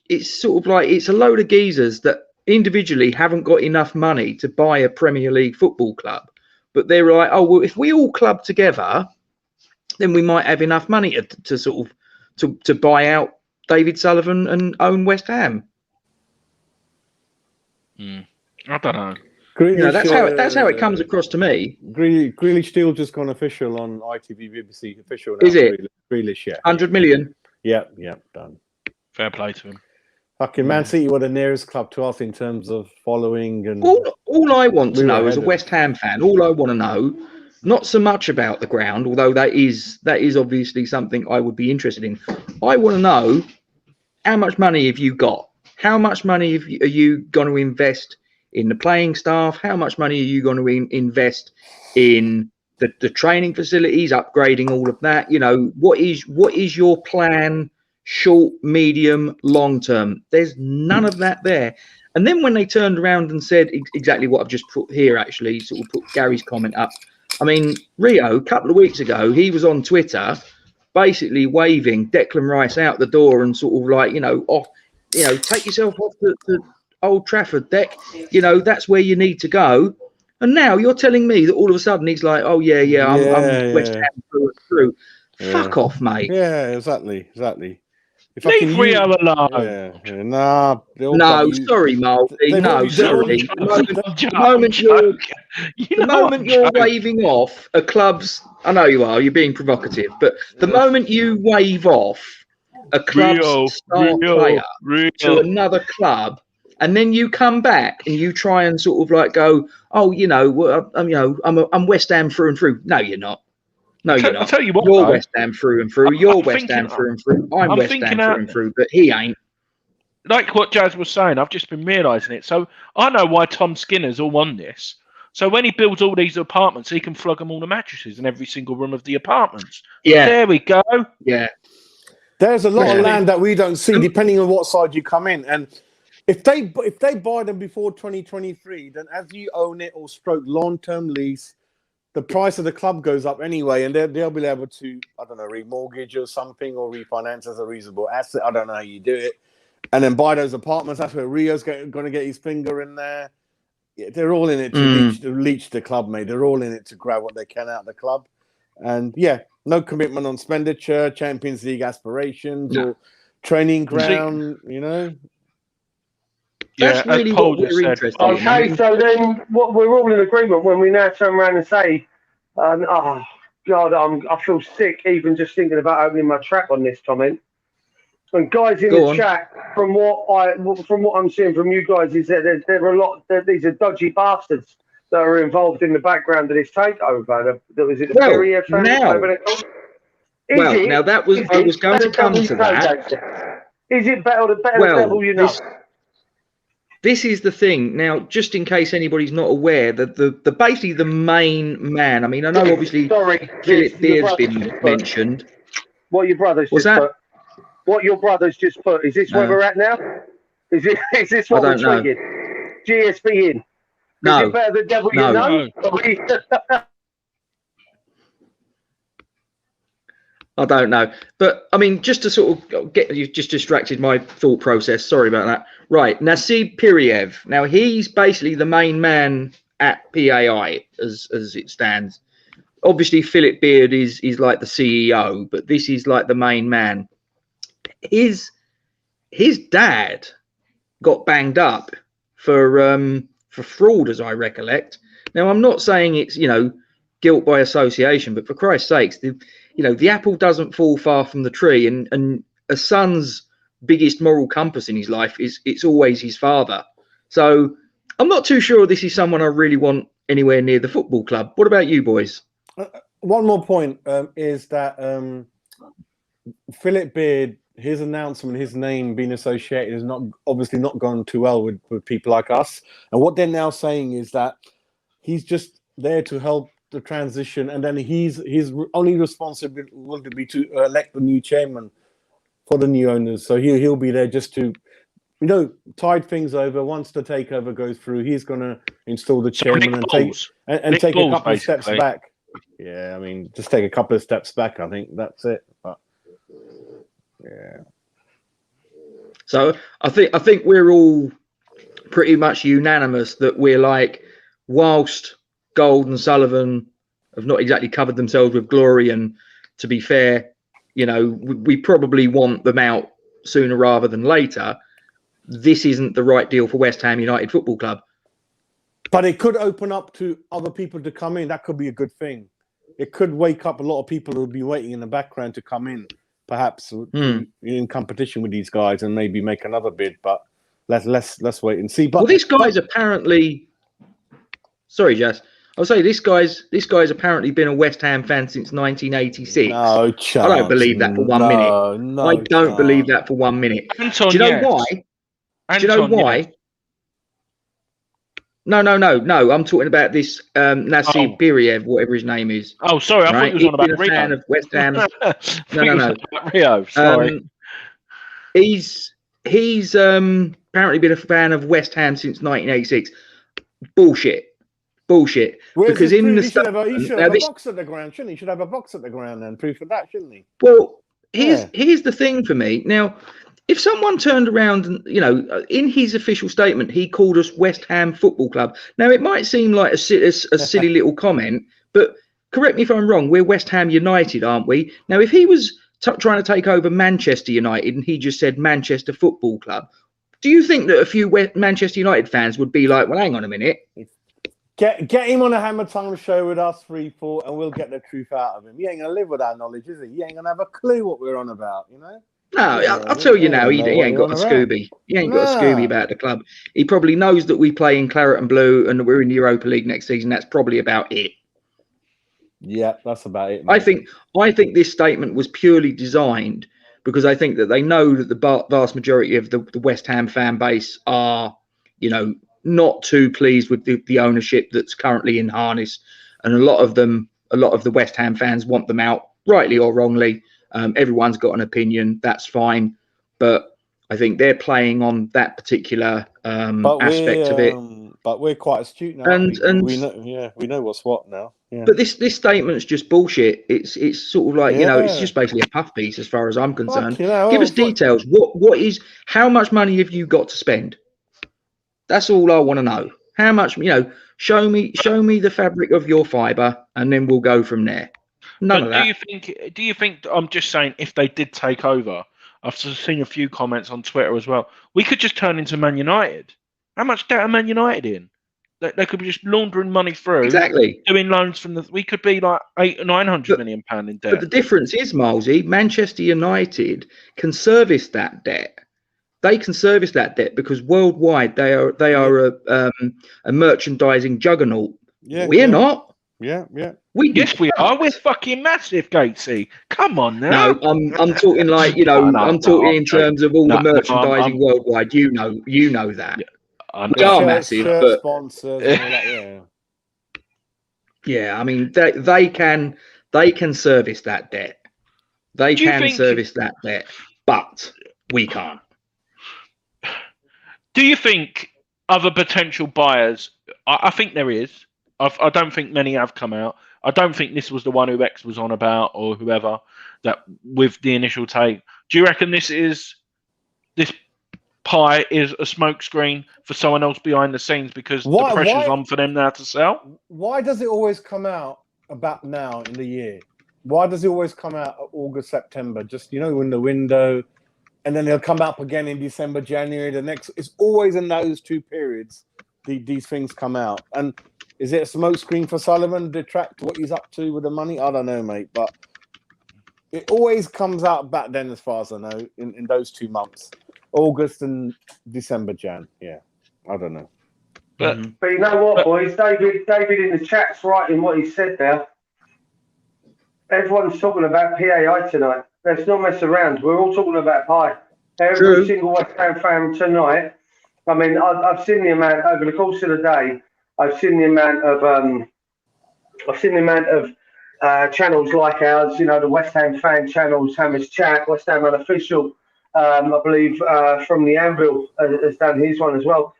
Speaker 1: it's sort of like it's a load of geezers that individually haven't got enough money to buy a Premier League football club, but they're like, oh well, if we all club together, then we might have enough money to sort of to buy out David Sullivan and own West Ham.
Speaker 3: I don't know.
Speaker 1: Grealish, that's how it comes across to me.
Speaker 4: Grealish deal just gone official on ITV BBC official now.
Speaker 1: Is it?
Speaker 4: Grealish, yeah.
Speaker 1: 100 million?
Speaker 4: Yeah, done.
Speaker 3: Fair play to him.
Speaker 4: Fucking Man City were the nearest club to us in terms of following. And
Speaker 1: all I want to know as a West Ham fan, all I want to know, not so much about the ground, although that is obviously something I would be interested in. I want to know, how much money have you got? How much money are you going to invest in the playing staff? How much money are you going to invest in the training facilities, upgrading all of that? What is your plan, short, medium, long term? There's none of that there. And then when they turned around and said exactly what I've just put here, actually sort of put Gary's comment up. I mean, Rio, a couple of weeks ago, he was on Twitter basically waving Declan Rice out the door and sort of like, take yourself off the Old Trafford deck, that's where you need to go. And now you're telling me that all of a sudden he's like, I'm West Ham through. Fuck off, mate.
Speaker 4: Yeah, exactly.
Speaker 3: Leave Rio alone.
Speaker 1: No, sorry, Marty. No, sorry. The moment you're waving off a club's, I know you are, you're being provocative, but the moment you wave off a club's star player to another club, and then you come back and you try and sort of like go, I'm West Ham through and through. No, you're not. No, you're not.
Speaker 3: I'll tell you what,
Speaker 1: you're West Ham through and through. You're West Ham through and through. I'm West Ham through and through, but he ain't.
Speaker 3: Like what Jas was saying, I've just been realising it. So I know why Tom Skinner's all on this. So when he builds all these apartments, he can flog them all the mattresses in every single room of the apartments.
Speaker 1: Yeah.
Speaker 3: There we go.
Speaker 1: Yeah.
Speaker 4: There's a lot of land that we don't see, depending on what side you come in. And if they buy them before 2023, then as you own it or stroke long-term lease, the price of the club goes up anyway, and they'll be able to, I don't know, remortgage or something, or refinance as a reasonable asset. I don't know how you do it. And then buy those apartments. That's where Rio's going to get his finger in there. Yeah, they're all in it to leech the club, mate. They're all in it to grab what they can out of the club. And yeah, no commitment on expenditure, Champions League aspirations, or training ground, you know.
Speaker 1: That's really what we're interested in.
Speaker 2: Okay, so then what we're all in agreement when we now turn around and say, oh, God, I feel sick even just thinking about opening my trap on this comment. And guys in the chat, from what I'm seeing from you guys, is that there are a lot. These are dodgy bastards that are involved in the background of this takeover. Was it the Rio Ferdinand?
Speaker 1: Now that was I was going to come to that.
Speaker 2: Is it better the devil you know?
Speaker 1: This is the thing. Now, just in case anybody's not aware, that the basically the main man. I mean, I know obviously Philip Beard's been mentioned.
Speaker 2: What your brothers just put? What your brothers just put? Is this where we're at now? Is this what we're tweeting? GSB in.
Speaker 1: No.
Speaker 2: Is it better the devil you know?
Speaker 1: I don't know. But, I mean, just to sort of get you just distracted my thought process. Sorry about that. Right. Nasib Piriev. Now, he's basically the main man at PAI as it stands. Obviously, Philip Beard is like the CEO, but this is like the main man. His dad got banged up for fraud, as I recollect. Now, I'm not saying it's, you know, guilt by association, but for Christ's sakes, the apple doesn't fall far from the tree, and a son's biggest moral compass in his life it's always his father. So I'm not too sure this is someone I really want anywhere near the football club. What about you boys?
Speaker 4: One more point is that Philip Beard, his announcement, his name being associated is obviously not gone too well with people like us. And what they're now saying is that he's just there to help the transition, and then his only responsibility will be to elect the new chairman for the new owners. So he'll be there just to, tide things over. Once the takeover goes through, he's going to install the chairman and take a couple of steps back. Yeah, I mean, just take a couple of steps back. I think that's it. But, yeah.
Speaker 1: So I think we're all pretty much unanimous that we're like, whilst Gold and Sullivan have not exactly covered themselves with glory, and to be fair, we probably want them out sooner rather than later. This isn't the right deal for West Ham United Football Club.
Speaker 4: But it could open up to other people to come in. That could be a good thing. It could wake up a lot of people who will be waiting in the background to come in, perhaps in competition with these guys, and maybe make another bid. But let's wait and see. But
Speaker 1: this guy's apparently. Sorry, Jas. I'll say this guy's apparently been a West Ham fan since 1986.
Speaker 4: No chance.
Speaker 1: I don't believe that for 1 minute.
Speaker 4: No,
Speaker 1: I don't believe that for 1 minute.
Speaker 3: Anton,
Speaker 1: do you know why? Do you know why? Yes. No. I'm talking about this Nasib Piriev, whatever his name is.
Speaker 3: Oh, sorry. I thought you was on about Rio.
Speaker 1: Fan of West Ham. No.
Speaker 3: Rio. Sorry.
Speaker 1: He's apparently been a fan of West Ham since 1986. Bullshit. Because in the
Speaker 4: he should have a box at the ground, shouldn't he? Should have a box at the ground and proof of that, shouldn't he?
Speaker 1: Well, here's the thing for me. Now, if someone turned around and, in his official statement, he called us West Ham Football Club. Now, it might seem like a silly little comment, but correct me if I'm wrong. We're West Ham United, aren't we? Now, if he was trying to take over Manchester United and he just said Manchester Football Club, do you think that a few Manchester United fans would be like, well, hang on a minute.
Speaker 4: Get him on a Hammer Time show with us 3-4, and we'll get the truth out of him. He ain't gonna live with our knowledge, is he? He ain't gonna have a clue what we're on about, No,
Speaker 1: I'll tell you now, he ain't got a Scooby. He ain't got a Scooby about the club. He probably knows that we play in claret and blue and that we're in the Europa League next season. That's probably about it.
Speaker 4: Yeah, that's about it. Mate.
Speaker 1: I think this statement was purely designed because I think that they know that the vast majority of the West Ham fan base are, not too pleased with the ownership that's currently in harness, and a lot of the West Ham fans want them out, rightly or wrongly. Everyone's got an opinion, that's fine, but I think they're playing on that particular aspect of it.
Speaker 4: But we're quite astute now.
Speaker 1: And
Speaker 4: we know, we know what's what now. Yeah.
Speaker 1: But this statement's just bullshit. It's sort of like, it's just basically a puff piece as far as I'm concerned. Give us details. How much money have you got to spend? That's all I want to know. How much, show me the fabric of your fibre, and then we'll go from there. None of that.
Speaker 3: Do you think, I'm just saying, if they did take over, I've seen a few comments on Twitter as well, we could just turn into Man United. How much debt are Man United in? They could be just laundering money through.
Speaker 1: Exactly.
Speaker 3: Doing loans from we could be like 800 or 900 million pound in debt.
Speaker 1: But the difference is, Milesy, Manchester United can service that debt. They can service that debt because worldwide they are a merchandising juggernaut.
Speaker 4: Yeah,
Speaker 1: we're not.
Speaker 4: Yeah.
Speaker 3: Yes, we are. We're fucking massive, Gatesy. Come on now.
Speaker 1: No, I'm talking like I'm talking in terms of all the merchandising worldwide. You know that.
Speaker 3: Yeah,
Speaker 1: we are massive, but
Speaker 4: sponsors and all that,
Speaker 1: yeah. I mean, they can service that debt. They can service that debt, but we can't.
Speaker 3: Do you think other potential buyers? I think there is. I don't think many have come out. I don't think this was the one who X was on about, or whoever that with the initial take. Do you reckon this PAI is a smokescreen for someone else behind the scenes because the pressure's on for them now to sell?
Speaker 4: Why does it always come out about now in the year? Why does it always come out August, September? Just in the window, and then they'll come up again in December, January. It's always in those two periods. These things come out. And is it a smokescreen for Sullivan? Detract what he's up to with the money? I don't know, mate. But it always comes out back then, as far as I know, in those 2 months. August and December, Jan. Yeah, I don't know.
Speaker 3: But
Speaker 2: you know what, boys? David in the chat's right in what he said there. Everyone's talking about PAI tonight. Let's not mess around. We're all talking about PAI. Every single West Ham fan tonight. I mean, I've seen the amount over the course of the day. I've seen the amount of channels like ours. The West Ham fan channels, Hammers Chat, West Ham Unofficial. I believe from the Anvil has done his one as well.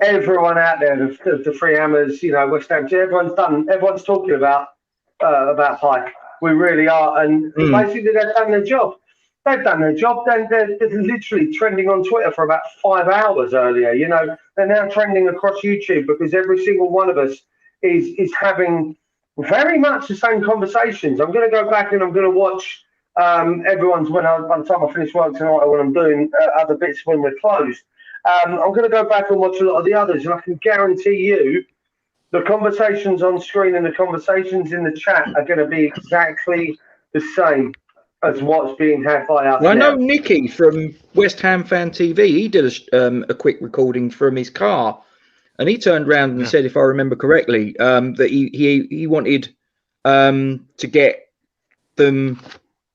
Speaker 2: Everyone out there, the Three Hammers, West Ham, everyone's talking about PAI. We really are, and basically they've done their job. They've done their job. They're literally trending on Twitter for about 5 hours earlier. They're now trending across YouTube because every single one of us is having very much the same conversations. I'm going to go back and I'm going to watch everyone's by the time I finish work tonight or when I'm doing other bits when we're closed. I'm going to go back and watch a lot of the others, and I can guarantee you the conversations on screen and the conversations in the chat are going to be exactly the same as what's being had by us.
Speaker 1: Well, I know Nicky from West Ham Fan TV, he did a quick recording from his car, and he turned around and said, if I remember correctly, that he wanted to get them,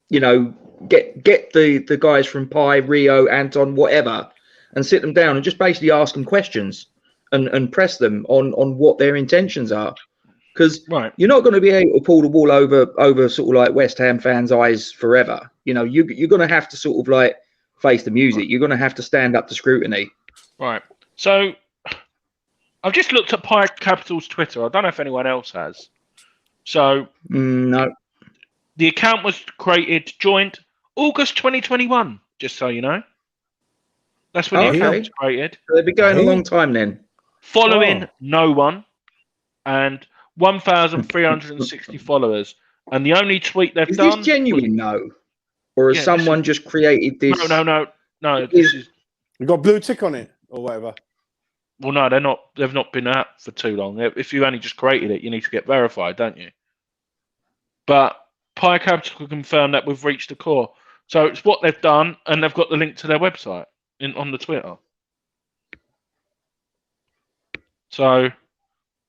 Speaker 1: get the guys from PAI, Rio, Anton, whatever, and sit them down and just basically ask them questions and press them on what their intentions are. Because you're not going to be able to pull the wool over sort of like West Ham fans' eyes forever. You're going to have to sort of like face the music. You're going to have to stand up to scrutiny.
Speaker 3: Right. So I've just looked at PAI Capital's Twitter. I don't know if anyone else has. So
Speaker 1: no.
Speaker 3: The account was joined August 2021, just so you know. That's when the account was created.
Speaker 1: So they've been going a long time then.
Speaker 3: Following no one, and 1,360 followers. And the only tweet they've done...
Speaker 1: Is this genuine, though? Or has someone just created this...
Speaker 3: No. This is...
Speaker 4: You got a blue tick on it, or whatever?
Speaker 3: Well, no, they're not. They've not been out for too long. If you only just created it, you need to get verified, don't you? But PAI Capital confirmed that we've reached the core. So it's what they've done, and they've got the link to their website on the Twitter. So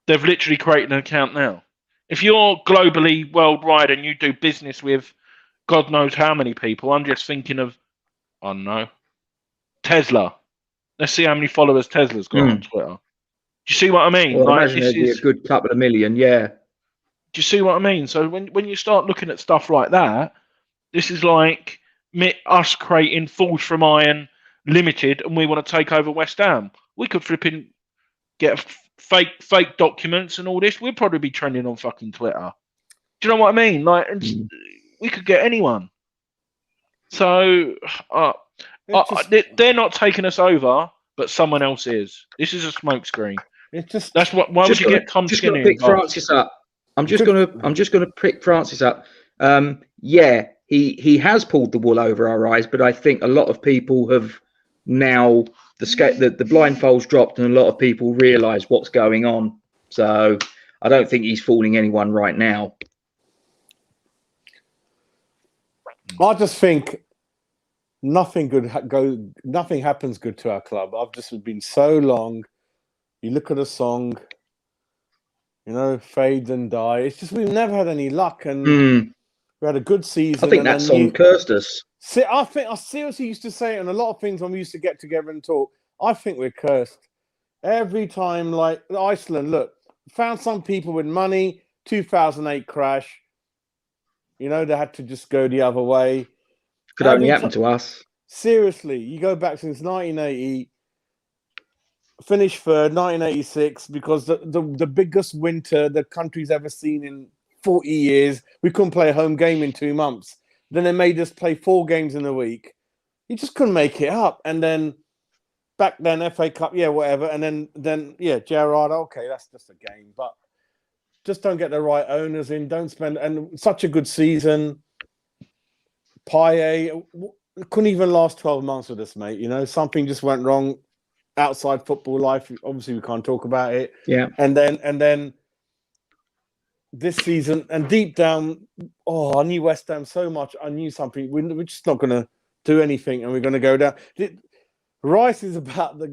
Speaker 3: they've literally created an account now. If you're globally worldwide and you do business with God knows how many people, I'm just thinking of, I don't know, Tesla. Let's see how many followers Tesla's got on Twitter. you see what I mean?
Speaker 1: Well, I
Speaker 3: like,
Speaker 1: imagine there'd be a good couple of million, yeah.
Speaker 3: Do you see what I mean? So when you start looking at stuff like that, this is like us creating Forged from Iron Limited, and we want to take over West Ham. We could flipping get fake documents and all this. We'd probably be trending on fucking Twitter. Do you know what I mean? Like, and we could get anyone. So they're not taking us over, but someone else is. This is a smokescreen. That's what. Why would you get Tom
Speaker 1: Just gonna
Speaker 3: Skinner
Speaker 1: pick Francis up. I'm just gonna pick Francis up. Yeah, he has pulled the wool over our eyes, but I think a lot of people have now the blindfolds dropped, and a lot of people realise what's going on. So I don't think he's fooling anyone right now.
Speaker 4: I just think nothing happens good to our club. I've just been so long. You look at a song, you know, fade and die. It's just we've never had any luck, and we had a good season.
Speaker 1: I think that song cursed us.
Speaker 4: See, I seriously used to say it on a lot of things when we used to get together and talk. I think we're cursed every time. Like Iceland, look, found some people with money. 2008 crash. You know, they had to just go the other way.
Speaker 1: Could only happen to us.
Speaker 4: Seriously, you go back since 1980. Finished third, 1986, because the biggest winter the country's ever seen in 40 years. We couldn't play a home game in 2 months. Then they made us play 4 games in a week. You just couldn't make it up. And then back then, FA Cup, yeah, whatever. And then yeah, Gerrard, okay, that's just a game. But just don't get the right owners in. Don't spend, and such a good season. PAI couldn't even last 12 months with us, mate. You know, something just went wrong outside football life. Obviously, we can't talk about it.
Speaker 1: Yeah.
Speaker 4: And then this season, and deep down, I knew West Ham so much. I knew something. We're just not going to do anything, and we're going to go down. Rice is about the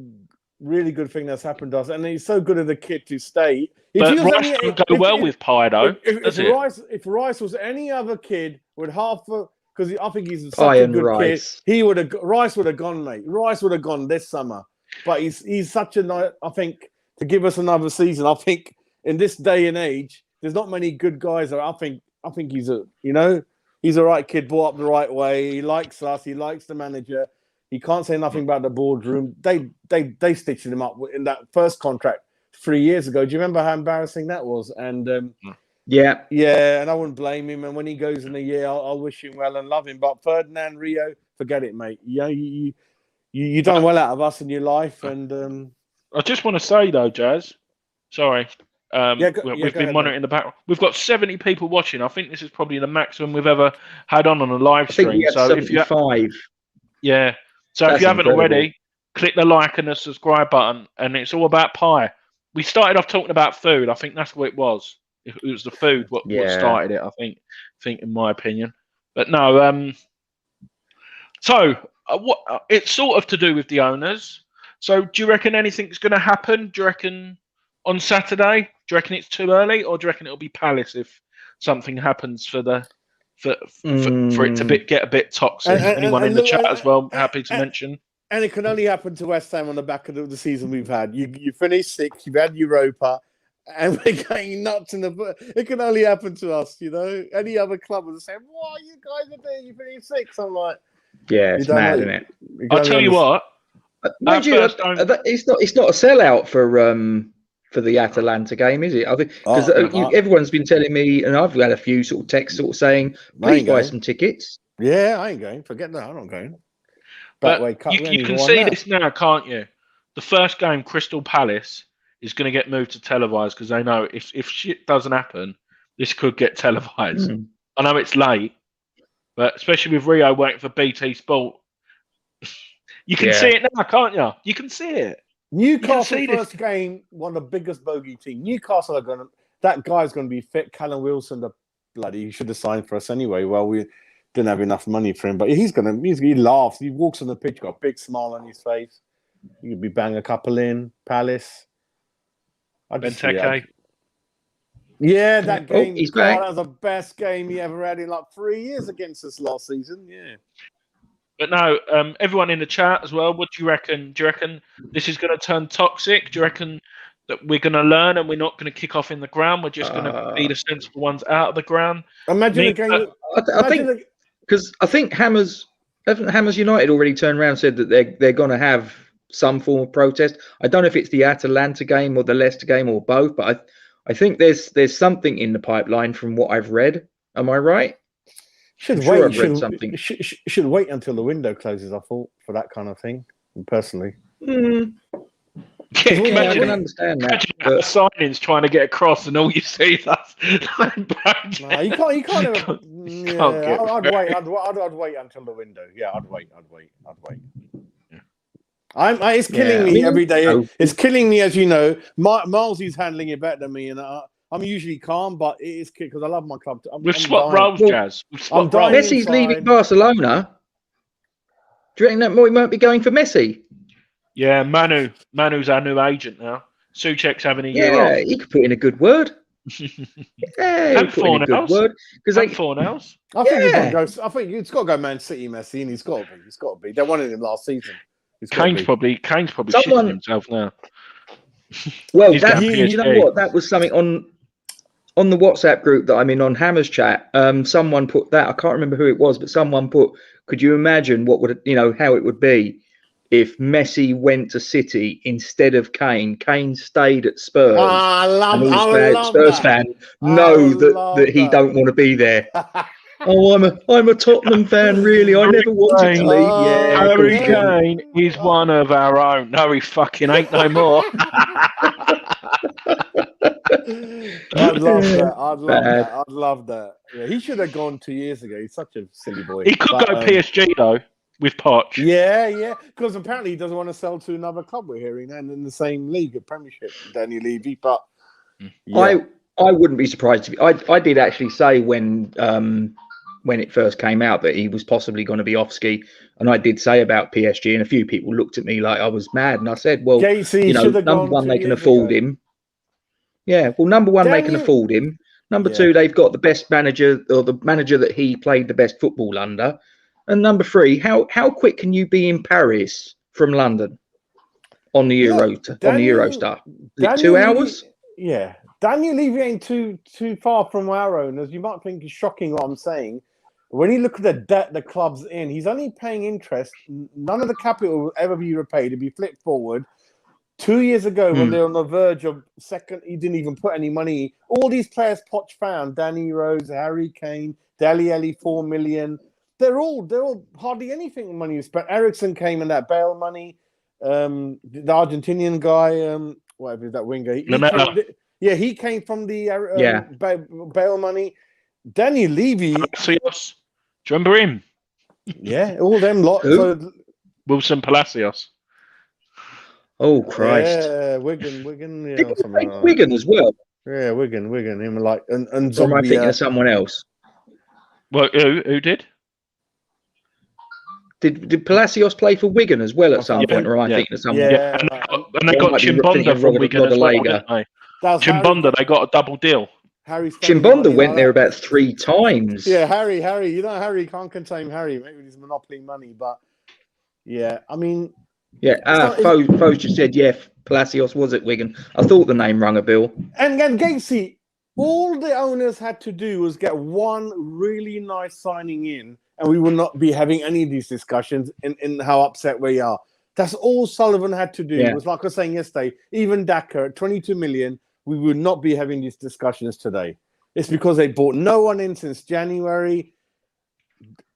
Speaker 4: really good thing that's happened to us, and he's so good at the kid to stay.
Speaker 3: But Rice doesn't go well with PAI, though.
Speaker 4: If Rice was any other kid with half a, because I think he's such a good
Speaker 1: Rice.
Speaker 4: kid, Rice would have gone, mate. Rice would have gone this summer. But he's such a nice. I think to give us another season. I think in this day and age, there's not many good guys. I think he's he's a right kid, brought up the right way. He likes us. He likes the manager. He can't say nothing about the boardroom. They stitched him up in that first contract 3 years ago. Do you remember how embarrassing that was? And yeah, and I wouldn't blame him. And when he goes in a year, I'll wish him well and love him. But Ferdinand, Rio, forget it, mate. You done well out of us in your life. And
Speaker 3: I just want to say though, Jas, sorry. We've been monitoring the background. We've got 70 people watching. I think this is probably the maximum we've ever had on a live stream.
Speaker 1: I think we had 75.
Speaker 3: So if you haven't already, click the like and the subscribe button. And it's all about PAI. We started off talking about food. I think that's what it was. It was the food what started it. I think in my opinion. But no. It's sort of to do with the owners. So do you reckon anything's going to happen? Do you reckon on Saturday? Do you reckon it's too early, or do you reckon it'll be Palace if something happens for it to get a bit toxic? Anyone in the chat as well? Happy to mention.
Speaker 4: And it can only happen to West Ham on the back of the season we've had. You finished 6th, you've had Europa, and we're going nuts in the. It can only happen to us, you know. Any other club would say, "What you guys are doing? You finished 6th." I'm like,
Speaker 1: yeah, it's mad, isn't it?
Speaker 3: I'll tell you what.
Speaker 1: It's not a sellout for the Atalanta game, is it? I think because everyone's been telling me, and I've had a few sort of texts sort of saying, "Please buy some tickets."
Speaker 4: Yeah, I ain't going. Forget that. I'm not going.
Speaker 3: But you can see this now, can't you? The first game, Crystal Palace, is going to get moved to televised because they know if shit doesn't happen, this could get televised. I know it's late, but especially with Rio waiting for BT Sport, you can see it now, can't you? You can see it.
Speaker 4: Newcastle first game, one of the biggest bogey team. Newcastle are that guy's going to be fit. Callum Wilson, he should have signed for us anyway. Well, we didn't have enough money for him, but he laughs. He walks on the pitch, got a big smile on his face. He could be bang a couple in. Palace.
Speaker 3: Benteke.
Speaker 4: Yeah, that game.
Speaker 1: That
Speaker 4: was the best game he ever had in like 3 years against us last season. Yeah.
Speaker 3: But no, everyone in the chat as well, what do you reckon? Do you reckon this is going to turn toxic? Do you reckon that we're going to learn and we're not going to kick off in the ground. We're just going to be the sensible ones out of the ground.
Speaker 4: Imagine a game.
Speaker 1: I think because I think Hammers United already turned around and said that they're going to have some form of protest. I don't know if it's the Atalanta game or the Leicester game or both, but I think there's something in the pipeline from what I've read. Am I right?
Speaker 4: Should wait until the window closes. I thought for that kind of thing, personally.
Speaker 1: I can understand that.
Speaker 3: But signings trying to get across, and all you see is us.
Speaker 4: No, you can't. I'd wait until the window. Yeah, I'd wait. It's killing me every day. It's killing me, as you know. Miles is handling it better than me, and I'm usually calm, but it is because I love my club.
Speaker 3: We've swapped roles, Jas.
Speaker 1: Messi's leaving Barcelona. Do you reckon that he might be going for Messi?
Speaker 3: Yeah, Manu's our new agent now. Suchek's having a year off.
Speaker 1: Yeah, he could put in a good word.
Speaker 3: And Fornals.
Speaker 1: Because
Speaker 3: Fornals.
Speaker 4: I think it's got to go Man City, Messi, and he's got to be. They wanted him last season. Kane's probably
Speaker 3: shitting himself now.
Speaker 1: Well, you know what? That was something on the WhatsApp group that I'm in on Hammers chat. Someone put that. I can't remember who it was, but someone put, could you imagine how it would be if Messi went to City instead of Kane? Kane stayed at Spurs. Spurs fan know that he don't want to be there. I'm a Tottenham fan, really. I never wanted to leave. Yeah,
Speaker 3: Harry Kane is one of our own. No, he fucking ain't no more.
Speaker 4: I'd love that. Yeah, he should have gone 2 years ago. He's such a silly boy.
Speaker 3: He could go PSG though with Poch.
Speaker 4: Yeah, because apparently he doesn't want to sell to another club. We're hearing, and in the same league, a Premiership, Daniel Levy. But
Speaker 1: I wouldn't be surprised if I did actually say when it first came out that he was possibly going to be off ski, and I did say about PSG, and a few people looked at me like I was mad, and I said, well,
Speaker 4: Gatesy,
Speaker 1: number one, they can afford him. Yeah, well, number one, they can afford him. Number two, they've got the best manager, or the manager that he played the best football under. And number three, how quick can you be in Paris from London on the Eurostar? 2 hours?
Speaker 4: Yeah, Daniel Levy ain't too far from our own, as you might think is shocking what I'm saying. When you look at the debt the club's in, he's only paying interest. None of the capital will ever be repaid. It'll be flipped forward. 2 years ago, when they're on the verge of second, he didn't even put any money. All these players Poch found, Danny Rose, Harry Kane, Dele Alli, 4 million. They're all hardly anything money was spent. Ericsson came in that bail money. The Argentinian guy, whatever that winger. He came from the bail money. Danny Levy.
Speaker 3: Palacios. Do you remember him?
Speaker 4: Yeah, all them lot.
Speaker 3: Wilson Palacios.
Speaker 1: Oh Christ!
Speaker 4: Yeah, Wigan.
Speaker 1: Wigan as well.
Speaker 4: Yeah, Wigan. Him like and
Speaker 1: or am I thinking of someone else?
Speaker 3: Well, who did?
Speaker 1: Did Palacios play for Wigan as well at some point, or am I thinking of someone?
Speaker 3: Yeah, and they got Chimbonda from Wigan as well, didn't they? Chimbonda, they got a double deal.
Speaker 1: Chimbonda went there about 3 times.
Speaker 4: Yeah, Harry. You know, Harry can't contain Harry. Maybe with his monopoly money, but yeah, I mean.
Speaker 1: Yeah, Foes just said, Palacios was at Wigan. I thought the name rung a bell.
Speaker 4: And Gatesy, all the owners had to do was get one really nice signing in, and we will not be having any of these discussions in how upset we are. That's all Sullivan had to do. Yeah. It was like I was saying yesterday, even Dakar at 22 million, we would not be having these discussions today. It's because they bought no one in since January.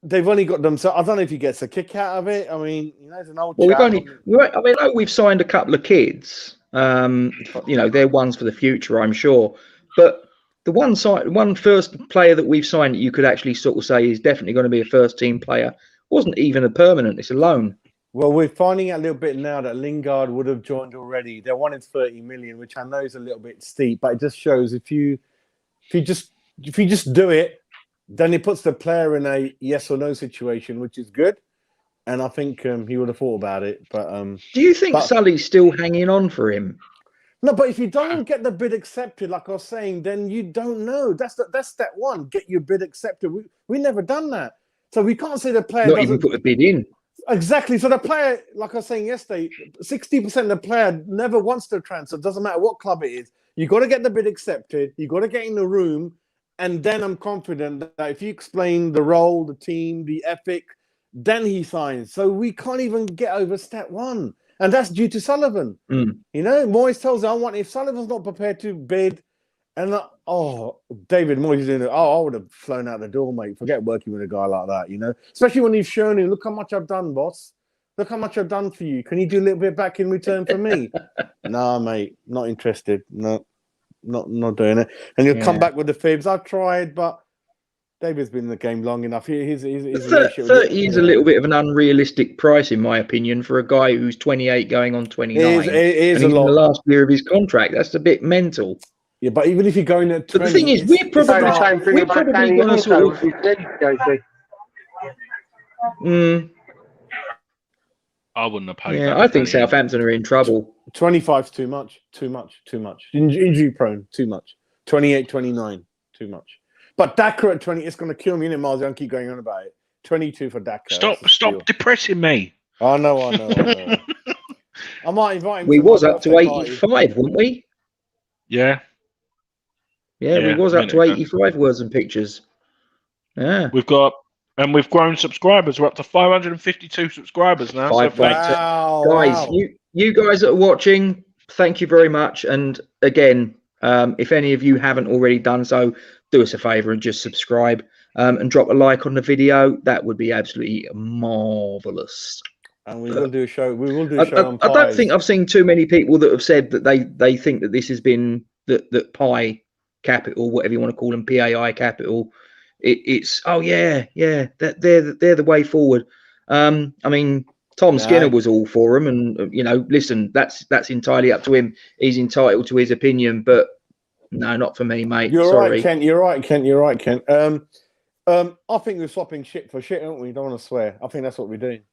Speaker 4: They've only got them. So I don't know if he gets a kick out of it. I mean, it's an old.
Speaker 1: Well, we've signed a couple of kids. They're ones for the future, I'm sure. But the one first player that we've signed that you could actually sort of say is definitely going to be a first team player wasn't even a permanent. It's a loan.
Speaker 4: Well, we're finding out a little bit now that Lingard would have joined already. They wanted 30 million, which I know is a little bit steep, but it just shows if you just do it. Then it puts the player in a yes or no situation, which is good. And I think he would have thought about it. But
Speaker 1: do you think Sully's still hanging on for him?
Speaker 4: No, but if you don't get the bid accepted, like I was saying, then you don't know. That's step one. Get your bid accepted. We never done that. So we can't say the player
Speaker 1: not even put a bid in.
Speaker 4: Exactly. So the player, like I was saying yesterday, 60% of the player never wants to transfer. It doesn't matter what club it is. You got to get the bid accepted. You got to get in the room, and then I'm confident that if you explain the role, the team, the ethic, then he signs. So we can't even get over step one, and that's due to Sullivan. You know, Moyes tells us, if Sullivan's not prepared to bid, and David Moyes doing it. I would have flown out the door, mate. Forget working with a guy like that, you know. Especially when you've shown him, look how much I've done, boss. Look how much I've done for you. Can you do a little bit back in return for me? Nah, mate, not interested. No, not doing it. And you'll come back with the fibs. I've tried, but David's been in the game long enough. His
Speaker 1: 30 is a little bit of an unrealistic price, in my opinion, for a guy who's 28 going on 29.
Speaker 4: It is
Speaker 1: and
Speaker 4: a
Speaker 1: he's
Speaker 4: lot.
Speaker 1: in the last year of his contract. That's a bit mental.
Speaker 4: Yeah, but even if you're going at 20...
Speaker 1: But the thing is, we're probably going to sort of...
Speaker 3: I wouldn't have paid.
Speaker 1: Yeah, I think Southampton are in trouble.
Speaker 4: 25's too much. Injury prone, too much. 28, 29, too much. But Daka at 20, it's going to kill me, innit, Miles? I don't keep going on about it. 22 for Daka.
Speaker 3: Stop depressing me.
Speaker 4: I know. I might invite him.
Speaker 1: We was up to 85, weren't we?
Speaker 3: Yeah.
Speaker 1: Yeah, we was up to 85 words and pictures. Yeah.
Speaker 3: We've grown subscribers. We're up to 552 subscribers now.
Speaker 1: Guys, you guys that are watching, thank you very much. And again, if any of you haven't already done so, do us a favour and just subscribe and drop a like on the video. That would be absolutely marvellous.
Speaker 4: And we will do a show. On
Speaker 1: I don't think I've seen too many people that have said that they think that this has been that PAI Capital, whatever you want to call them, PAI Capital. It's they're the way forward. I mean, Tom Skinner was all for him, and you know, listen, that's entirely up to him. He's entitled to his opinion, but no, not for me, mate. Sorry.
Speaker 4: Right, Kent. You're right, Kent. I think we're swapping shit for shit, aren't we? Don't want to swear. I think that's what we're doing.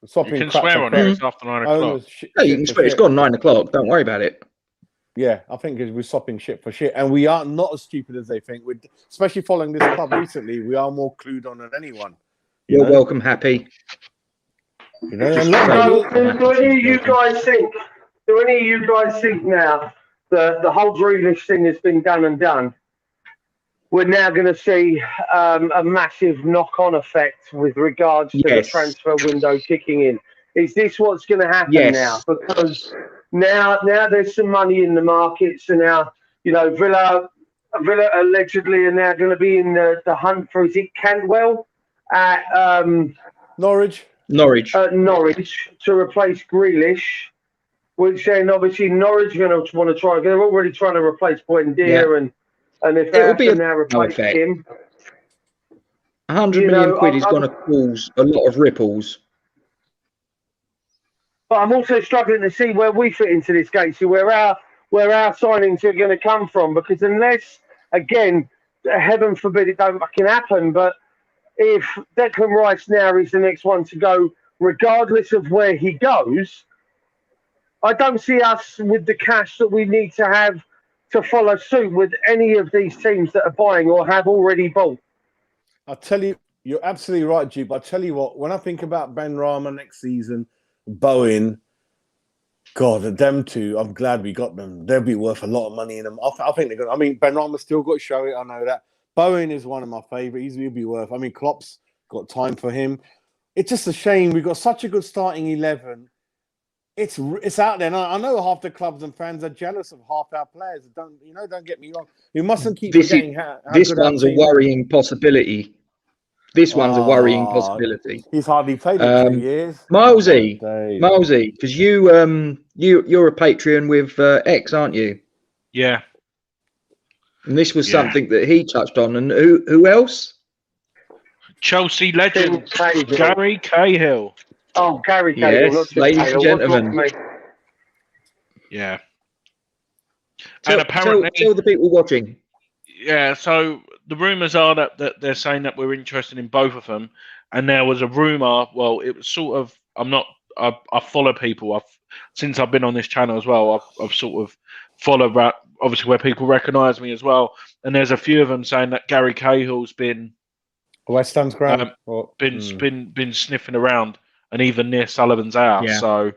Speaker 4: We're swapping.
Speaker 3: You can swear on it. It's after 9 o'clock.
Speaker 1: No, you can swear. It's gone 9 o'clock. Don't worry about it.
Speaker 4: Yeah, I think we're swapping shit for shit, and we are not as stupid as they think. Especially following this club recently, we are more clued on than anyone.
Speaker 1: You're welcome, Happy.
Speaker 4: You know,
Speaker 2: do any of you guys think? Do any of you guys think now the whole Grealish thing has been done and done? We're now going to see a massive knock-on effect with regards to the transfer window kicking in. Is this what's going to happen now? Because now there's some money in the market, so now, you know, Villa allegedly are now going to be in the hunt for, is it Cantwell at
Speaker 4: Norwich
Speaker 2: to replace Grealish, which then obviously Norwich are going to want to try. They're already trying to replace Buendia, and if they have to now replace him,
Speaker 1: 100 million quid is going to cause a lot of ripples.
Speaker 2: But I'm also struggling to see where we fit into this, Gatesy, where our signings are going to come from. Because unless, again, heaven forbid it don't fucking happen, but if Declan Rice now is the next one to go, regardless of where he goes, I don't see us with the cash that we need to have to follow suit with any of these teams that are buying or have already bought.
Speaker 4: I'll tell you, you're absolutely right, G. But I'll tell you what, when I think about Ben Rama next season, Bowen, God, them two, I'm glad we got them. They'll be worth a lot of money in them. I think they're going to, I mean, Ben Rama's still got to show it, I know that. Bowen is one of my favourites. He'll be worth, I mean, Klopp's got time for him. It's just a shame. We've got such a good starting 11. It's out there. And I know half the clubs and fans are jealous of half our players. Don't get me wrong. We mustn't keep forgetting how
Speaker 1: this one's a worrying possibility. This one's a worrying possibility.
Speaker 4: He's hardly played in 2 years.
Speaker 1: Milesy, because you're a Patreon with X, aren't you?
Speaker 3: Yeah.
Speaker 1: And this was something that he touched on. And who else?
Speaker 3: Chelsea legend Gary Cahill.
Speaker 2: Oh, Gary Cahill.
Speaker 1: Yes, ladies and gentlemen.
Speaker 3: Yeah.
Speaker 1: And apparently, tell the people watching.
Speaker 3: Yeah, so the rumours are that they're saying that we're interested in both of them, and there was a rumour. Well, it was sort of. I follow people. Since I've been on this channel as well. I've sort of followed obviously where people recognise me as well, and there's a few of them saying that Gary Cahill's been
Speaker 4: West Ham's ground,
Speaker 3: been sniffing around and even near Sullivan's house.
Speaker 1: Yeah.
Speaker 3: So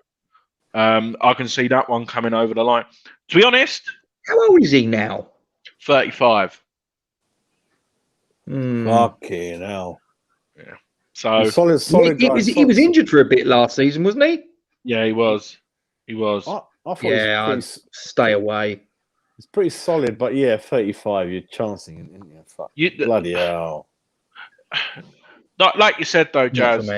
Speaker 3: I can see that one coming over the line. To be honest,
Speaker 1: how old is he now?
Speaker 3: 35.
Speaker 4: Fucking hell.
Speaker 3: Yeah. So
Speaker 4: solid guy.
Speaker 1: He was injured for a bit last season, wasn't he?
Speaker 3: Yeah, he was. He was.
Speaker 4: I thought
Speaker 1: I'd stay away.
Speaker 4: It's pretty solid, but yeah, 35. You're chancing it, isn't you? Fuck. Bloody hell.
Speaker 3: Like you said though, Jas,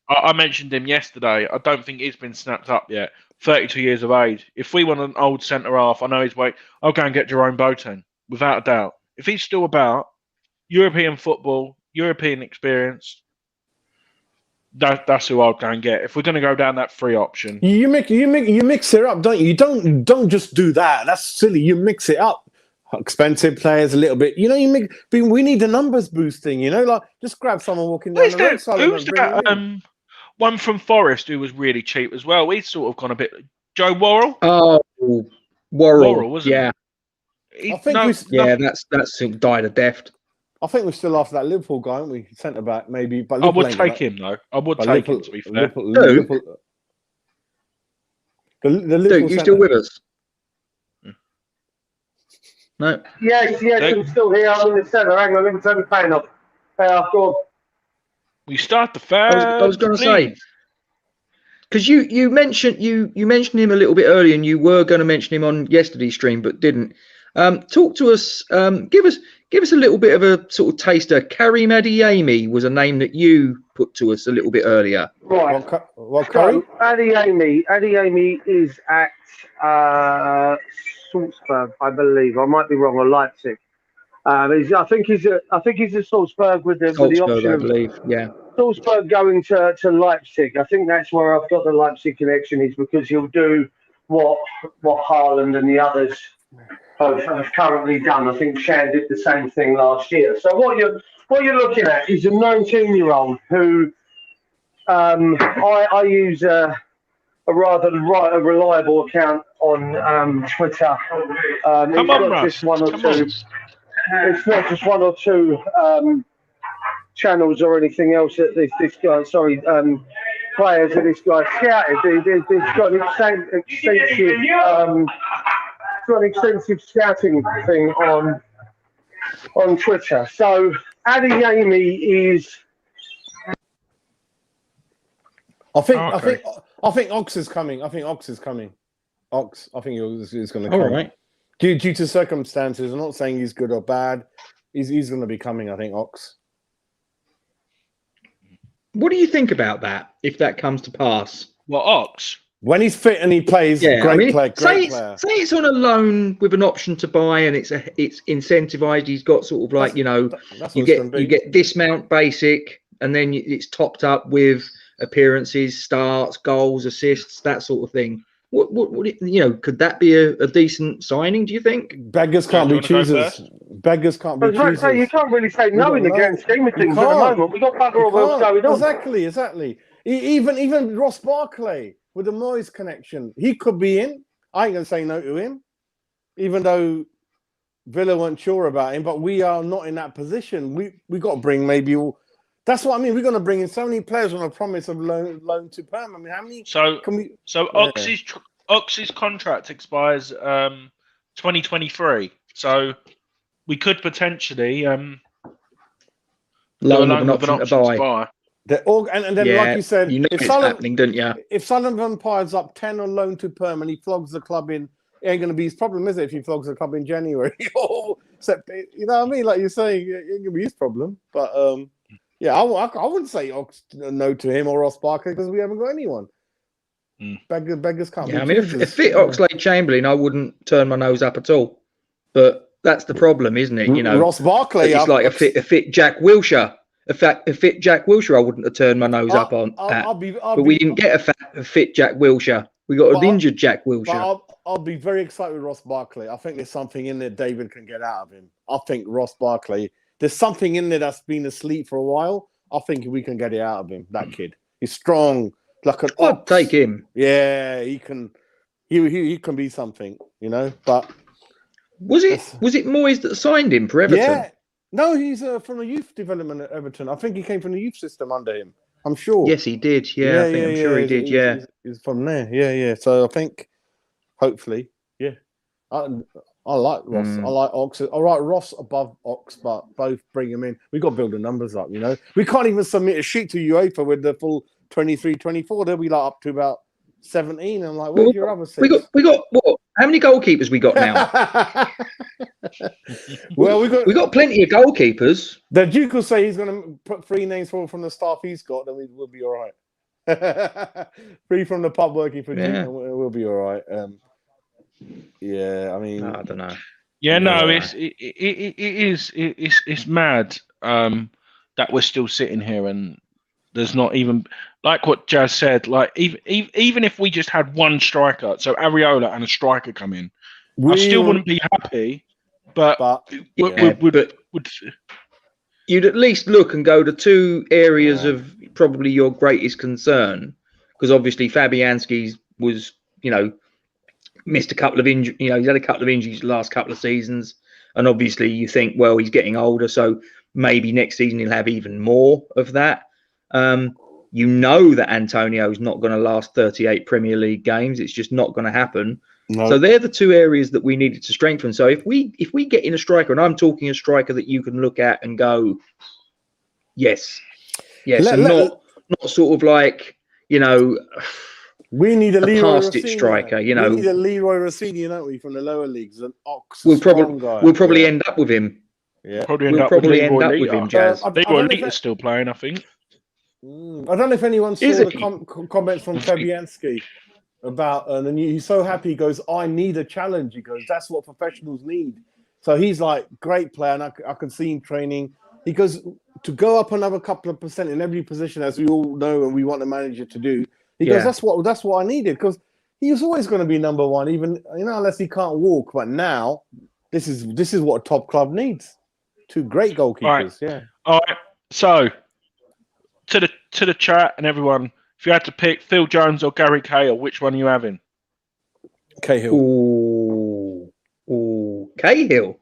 Speaker 3: I mentioned him yesterday. I don't think he's been snapped up yet. 32 years of age. If we want an old centre half, I know his weight. I'll go and get Jerome Boateng, without a doubt. If he's still about, European football, European experience, that's who I'll go and get. If we're going to go down that free option,
Speaker 4: you mix it up, don't you? You don't just do that. That's silly. You mix it up. Expensive players a little bit. You know, we need the numbers boosting. You know, like just grab someone walking down the road.
Speaker 3: Who's that? One from Forest who was really cheap as well. He's sort of gone a bit. Joe Worrell.
Speaker 1: Oh, Worrell, wasn't
Speaker 3: he?
Speaker 4: I think
Speaker 1: that's died a death.
Speaker 4: I think we're still after that Liverpool guy, aren't we? Centre back, maybe. But
Speaker 3: I would take him though. I would take him, to be fair.
Speaker 1: Liverpool, Duke, you still with us? No.
Speaker 2: Yes, I'm still here. I'm in the centre. Hang on, let me turn the fan off. Go on.
Speaker 3: We start the fan.
Speaker 1: I was going to say, because you mentioned him a little bit earlier, and you were going to mention him on yesterday's stream, but didn't. Talk to us. Give us a little bit of a sort of taster. Karim Adeyemi was a name that you put to us a little bit earlier.
Speaker 2: Right.
Speaker 4: What Karim?
Speaker 2: Adeyemi is at Salzburg, I believe. I might be wrong, or Leipzig. I think he's at Salzburg with the option
Speaker 1: I believe. Yeah.
Speaker 2: Salzburg going to Leipzig. I think that's where I've got the Leipzig connection, is because he'll do what Haaland and the others have currently done. I think Shan did the same thing last year. So what you're looking at is a 19-year-old who I use a rather reliable account on Twitter.
Speaker 3: Come on, Russ.
Speaker 2: It's not just one or two channels or anything else that this guy, players that this guy scouted. He's got an extensive scouting thing on Twitter. So Adeyemi is.
Speaker 4: I think Ox is coming. I think Ox is coming. Ox, I think he's going to come.
Speaker 1: All right.
Speaker 4: Due to circumstances, I'm not saying he's good or bad. He's going to be coming. I think Ox.
Speaker 1: What do you think about that? If that comes to pass,
Speaker 3: what Ox?
Speaker 4: When he's fit and he plays, great player.
Speaker 1: Say it's on a loan with an option to buy, and it's incentivized. He's got sort of like you get dismount basic, and then it's topped up with appearances, starts, goals, assists, that sort of thing. What could that be a decent signing? Do you think?
Speaker 4: Beggars can't be choosers. Beggars can't be choosers.
Speaker 2: You can't really say no in the grand scheme of things at the moment. We've got bugger all else going on.
Speaker 4: Exactly. Even Ross Barkley with the Moyes connection, he could be in. I ain't gonna say no to him, even though Villa weren't sure about him. But we are not in that position. We got to bring maybe all. That's what I mean. We're going to bring in so many players on a promise of loan to perm. I mean, how many?
Speaker 3: So Ox's contract expires 2023. So we could potentially
Speaker 1: loan with an option to buy.
Speaker 4: And then, like you said,
Speaker 1: it's happening, don't you?
Speaker 4: If Sullivan piles up 10 on loan to perm and he flogs the club in, it ain't going to be his problem, is it? If he flogs the club in January, you know what I mean? Like you're saying, it ain't going to be his problem. But yeah, I wouldn't say no to him or Ross Barkley because we haven't got anyone. Beggars can't.
Speaker 1: Yeah, I mean, if fit Oxlade-Chamberlain, I wouldn't turn my nose up at all. But that's the problem, isn't it? You know,
Speaker 4: Ross Barkley.
Speaker 1: It's like a fit Jack Wilshere. A fit Jack Wilshere, I wouldn't have turned my nose up on. But we didn't get a fit Jack Wilshere. We got an injured Jack Wilshere.
Speaker 4: I'll be very excited with Ross Barkley. I think there's something in there David can get out of him. I think Ross Barkley. There's something in there that's been asleep for a while. I think we can get it out of him. That kid, he's strong, like an ox.
Speaker 1: I'd take him.
Speaker 4: Yeah, he can. He can be something, you know. But
Speaker 1: was it Moyes that signed him for Everton?
Speaker 4: Yeah, no, he's from the youth development at Everton. I think he came from the youth system under him. I'm sure.
Speaker 1: Yes, he did. Yeah, I'm sure he did. Yeah,
Speaker 4: he's from there. Yeah. So I think, hopefully, yeah. I like Ross. I like Ox. All right, Ross above Ox, but both bring him in. We got to build the numbers up. We can't even submit a sheet to UEFA with the full 23, 24. They'll be like up to about 17. I'm like, where's your other 6?
Speaker 1: We got what? How many goalkeepers we got now?
Speaker 4: Well, we
Speaker 1: got plenty of goalkeepers.
Speaker 4: The Duke will say he's going to put 3 names forward from the staff he's got, then we'll be all right. 3 from the pub working for Duke, and we'll be all right. Yeah, I mean,
Speaker 1: I don't know.
Speaker 3: Yeah, no, it's mad that we're still sitting here and there's not even, like what Jas said, like even if we just had one striker, so Areola and a striker come in, I still wouldn't be happy. But
Speaker 1: you'd at least look and go to 2 areas of probably your greatest concern, because obviously Fabianski's was, missed a couple of injuries. He's had a couple of injuries the last couple of seasons, and obviously you think, well, he's getting older, so maybe next season he'll have even more of that. That Antonio's not going to last 38 Premier League games. It's just not going to happen. No. So they're the 2 areas that we needed to strengthen. So if we get in a striker, and I'm talking a striker that you can look at and go, yes, not sort of like,
Speaker 4: we need a Leroy
Speaker 1: striker.
Speaker 4: We need a Leroy Rossini, don't we, from the lower leagues? An Ox.
Speaker 1: We'll probably end up with him.
Speaker 4: Yeah,
Speaker 3: we'll probably end up with him, Jas. Leroy Lita's still playing, I think.
Speaker 4: I don't know if anyone saw the comments from Fabianski about, and then he's so happy. He goes, "I need a challenge." He goes, "That's what professionals need." So he's like, great player, and I can see him training. He goes, to go up another couple of % in every position, as we all know, and we want the manager to do. He goes, that's what I needed, because he was always going to be number 1, even unless he can't walk. But now, this is what a top club needs. 2 great goalkeepers.
Speaker 3: All right. So to the chat and everyone, if you had to pick Phil Jones or Gary Cahill, which one are you having?
Speaker 4: Cahill.
Speaker 1: Ooh, Cahill.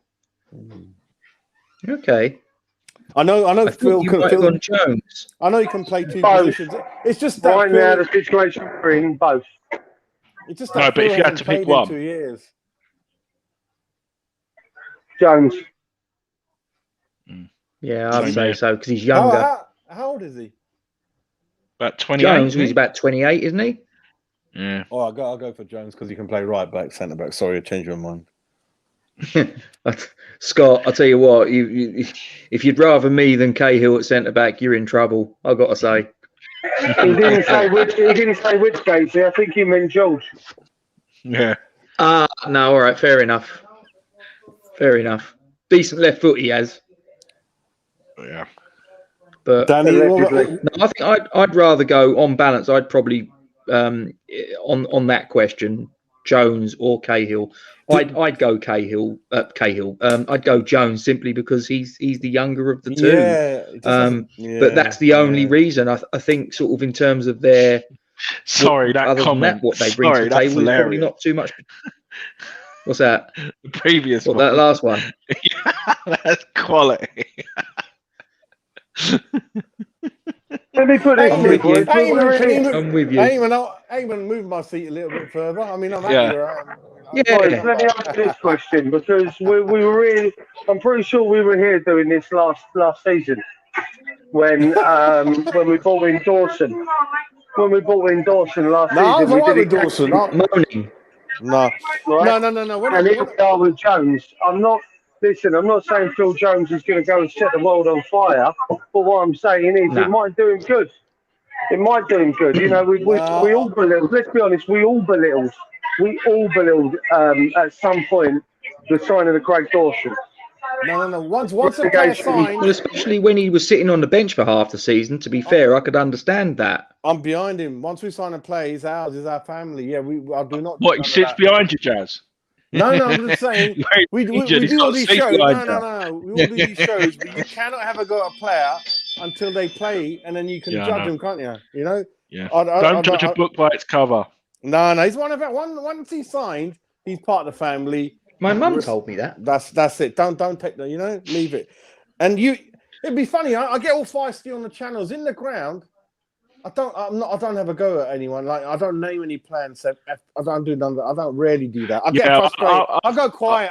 Speaker 1: Okay.
Speaker 4: I know. Phil
Speaker 1: on Jones.
Speaker 4: I know he can play 2 positions. It's just that
Speaker 2: right now the situation we're in both.
Speaker 4: It's just that
Speaker 3: but if you had to pick one,
Speaker 4: 2 years.
Speaker 2: Jones.
Speaker 1: Yeah, I'd say so, because he's younger.
Speaker 4: How old is he?
Speaker 3: About 28.
Speaker 1: Jones, he's about 28, isn't he?
Speaker 3: Yeah.
Speaker 4: Oh, I'll go for Jones because he can play right back, centre back. Sorry, I changed my mind.
Speaker 1: Scott, I'll tell you what, you if you'd rather me than Cahill at centre back, you're in trouble. I've got to say.
Speaker 2: He didn't say which Gatesy. I think he meant George.
Speaker 3: Yeah.
Speaker 1: No, all right, fair enough. Decent left foot he has.
Speaker 3: Yeah.
Speaker 1: But
Speaker 4: Danny,
Speaker 1: no, I think I'd rather go on balance. I'd probably on that question, Jones or Cahill. I'd go Cahill. I'd go Jones simply because he's the younger of the 2. But that's the only reason. I think sort of in terms of their what they bring to the table is probably not too much. What's that?
Speaker 3: The previous one.
Speaker 1: That last one.
Speaker 3: Yeah, that's quality.
Speaker 2: Let me put it
Speaker 1: I'm with you.
Speaker 4: I ain't even move my seat a little bit further. I mean, I'm happy where
Speaker 2: Let me ask this question, because we were really, I'm pretty sure we were here doing this last season when we bought in Dawson. When we bought in Dawson last season, we did
Speaker 4: Dawson.
Speaker 1: Moaning.
Speaker 4: No.
Speaker 2: Right?
Speaker 4: No.
Speaker 2: And here we are with Jones. I'm not saying Phil Jones is going to go and set the world on fire, but what I'm saying is it might do him good. It might do him good. We all belittled. Let's be honest. We all belittled at some point the signing of Craig Dawson.
Speaker 4: No. Once a player signed,
Speaker 1: well, especially when he was sitting on the bench for half the season. To be fair, I could understand that.
Speaker 4: I'm behind him. Once we sign a player, he's ours. He's our family. Yeah, I do not.
Speaker 3: What, he sits behind you, Jas?
Speaker 4: No, I'm just saying. we do all these shows. No. We all do these shows, but you cannot have a go at a player until they play, and then you can judge them, can't you?
Speaker 3: Yeah. Don't judge a book by its cover.
Speaker 4: No. He's one of it. Once he's signed, he's part of the family.
Speaker 1: My mum told me that.
Speaker 4: That's it. Don't take the, leave it. And it'd be funny. I get all feisty on the channels in the ground. I don't have a go at anyone. Like I don't name any plans. I don't do none. I don't really do that. I get frustrated. I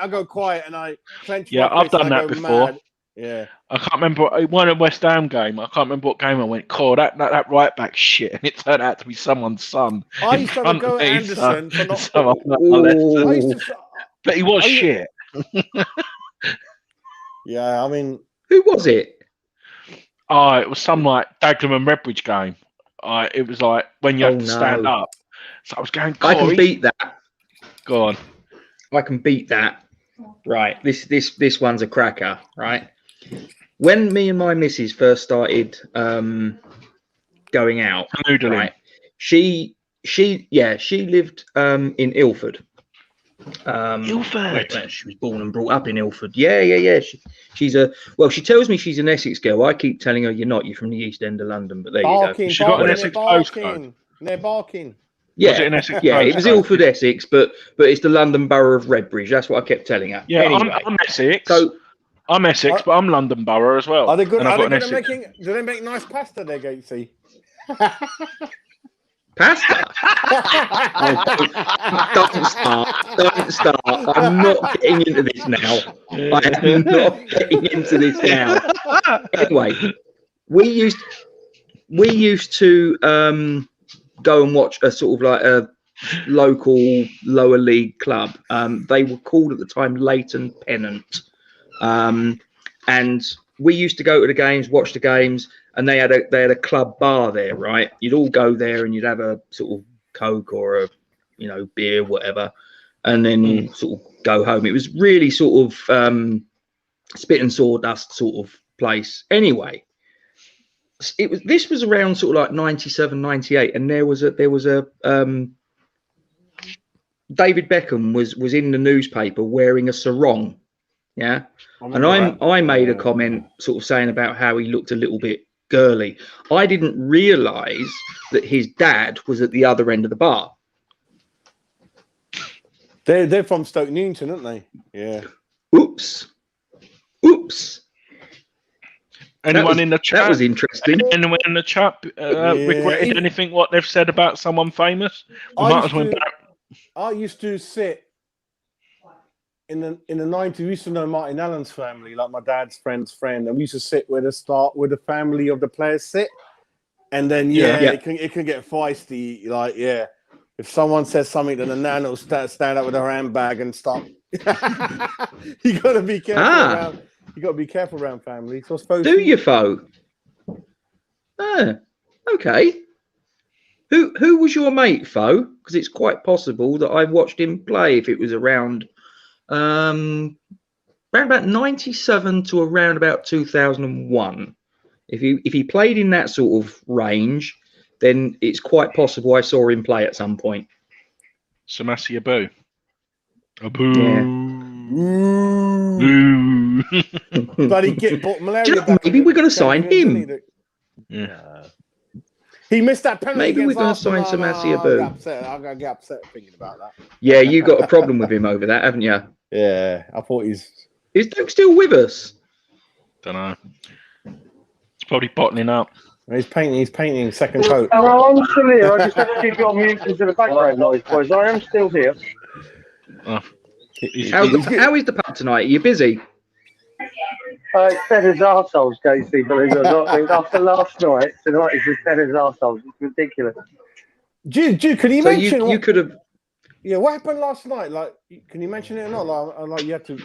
Speaker 4: go quiet, and I clench my fist.
Speaker 3: I've done that before.
Speaker 4: Mad. Yeah,
Speaker 3: I can't remember. I won a West Ham game. I can't remember what game I went. Cool, that right back shit, and it turned out to be someone's son.
Speaker 4: I used to have a go at Anderson for not.
Speaker 3: But he was shit.
Speaker 4: Yeah, I mean,
Speaker 1: who was it?
Speaker 3: Oh, it was some like Dagenham and Redbridge game. It was like when you have to stand up. So I was going.
Speaker 1: I can beat that.
Speaker 3: Go on.
Speaker 1: I can beat that. Right. This one's a cracker. Right. When me and my missus first started going out, right? She lived in Ilford.
Speaker 3: Ilford.
Speaker 1: She was born and brought up in Ilford. Yeah. She tells me she's an Essex girl. I keep telling her you're not. You're from the East End of London. But there you go.
Speaker 3: She got an Essex postcode.
Speaker 4: They're barking.
Speaker 1: Yeah,
Speaker 3: was it an Essex
Speaker 1: it was Ilford, Essex, but it's the London Borough of Redbridge. That's what I kept telling her.
Speaker 3: Yeah,
Speaker 1: anyway,
Speaker 3: I'm Essex. So I'm Essex, but I'm London Borough as well.
Speaker 4: Are they good? Do they make nice pasta there, Gatesy?
Speaker 1: Pasta? Don't start. I'm not getting into this now. I am not getting into this now. Anyway, we used to go and watch a sort of like a local lower league club. They were called at the time Leighton Pennant. And we used to go to the games, watch the games, and they had a club bar there, right? You'd all go there and you'd have a sort of Coke or a beer, whatever, and then sort of go home. It was really sort of spit and sawdust sort of place. Anyway, this was around sort of like 97, 98, and there was a David Beckham was in the newspaper wearing a sarong, yeah. And I made a comment sort of saying about how he looked a little bit girly. I didn't realise that his dad was at the other end of the bar.
Speaker 4: They're from Stoke Newington, aren't they? Yeah.
Speaker 1: Oops.
Speaker 3: Anyone in the chat?
Speaker 1: That was interesting.
Speaker 3: Anyone in the chat regretted anything what they've said about someone famous?
Speaker 4: I used to sit in the 90s. We used to know Martin Allen's family, like my dad's friend's friend, and we used to sit where the family of the players sit, and then it can get feisty. Like if someone says something, then the nan will stand up with her handbag and stop. You got to be careful around. You got to be careful around family. So I suppose.
Speaker 1: Do you, Fo? Okay. Who was your mate, Fo? Because it's quite possible that I've watched him play. If it was around about 97 to around about 2001. If he played in that sort of range, then it's quite possible I saw him play at some point.
Speaker 3: Samasi Abu. Abu.
Speaker 4: But he get malaria.
Speaker 1: Maybe we're going to sign him.
Speaker 3: Yeah.
Speaker 4: He missed that penalty.
Speaker 1: Maybe we're going to sign Samasi Abu.
Speaker 4: I'm going to get upset thinking about that.
Speaker 1: Yeah, you got a problem with him over that, haven't you?
Speaker 4: Yeah, I thought
Speaker 1: Is Duke still with us?
Speaker 3: Don't know. It's probably bottling up.
Speaker 4: He's painting second coat.
Speaker 2: Oh, I'm still here. I just have to keep you on mute because of the background noise, boys. I am still here.
Speaker 1: How is the pub tonight? Are you busy?
Speaker 2: It's dead as arseholes, Gatesy, believe it or not. I think after last night, tonight is as dead as arseholes. It's ridiculous.
Speaker 4: Dude, can you mention
Speaker 1: you could have?
Speaker 4: Yeah, what happened last night? Like, can you mention it or not? Like you had to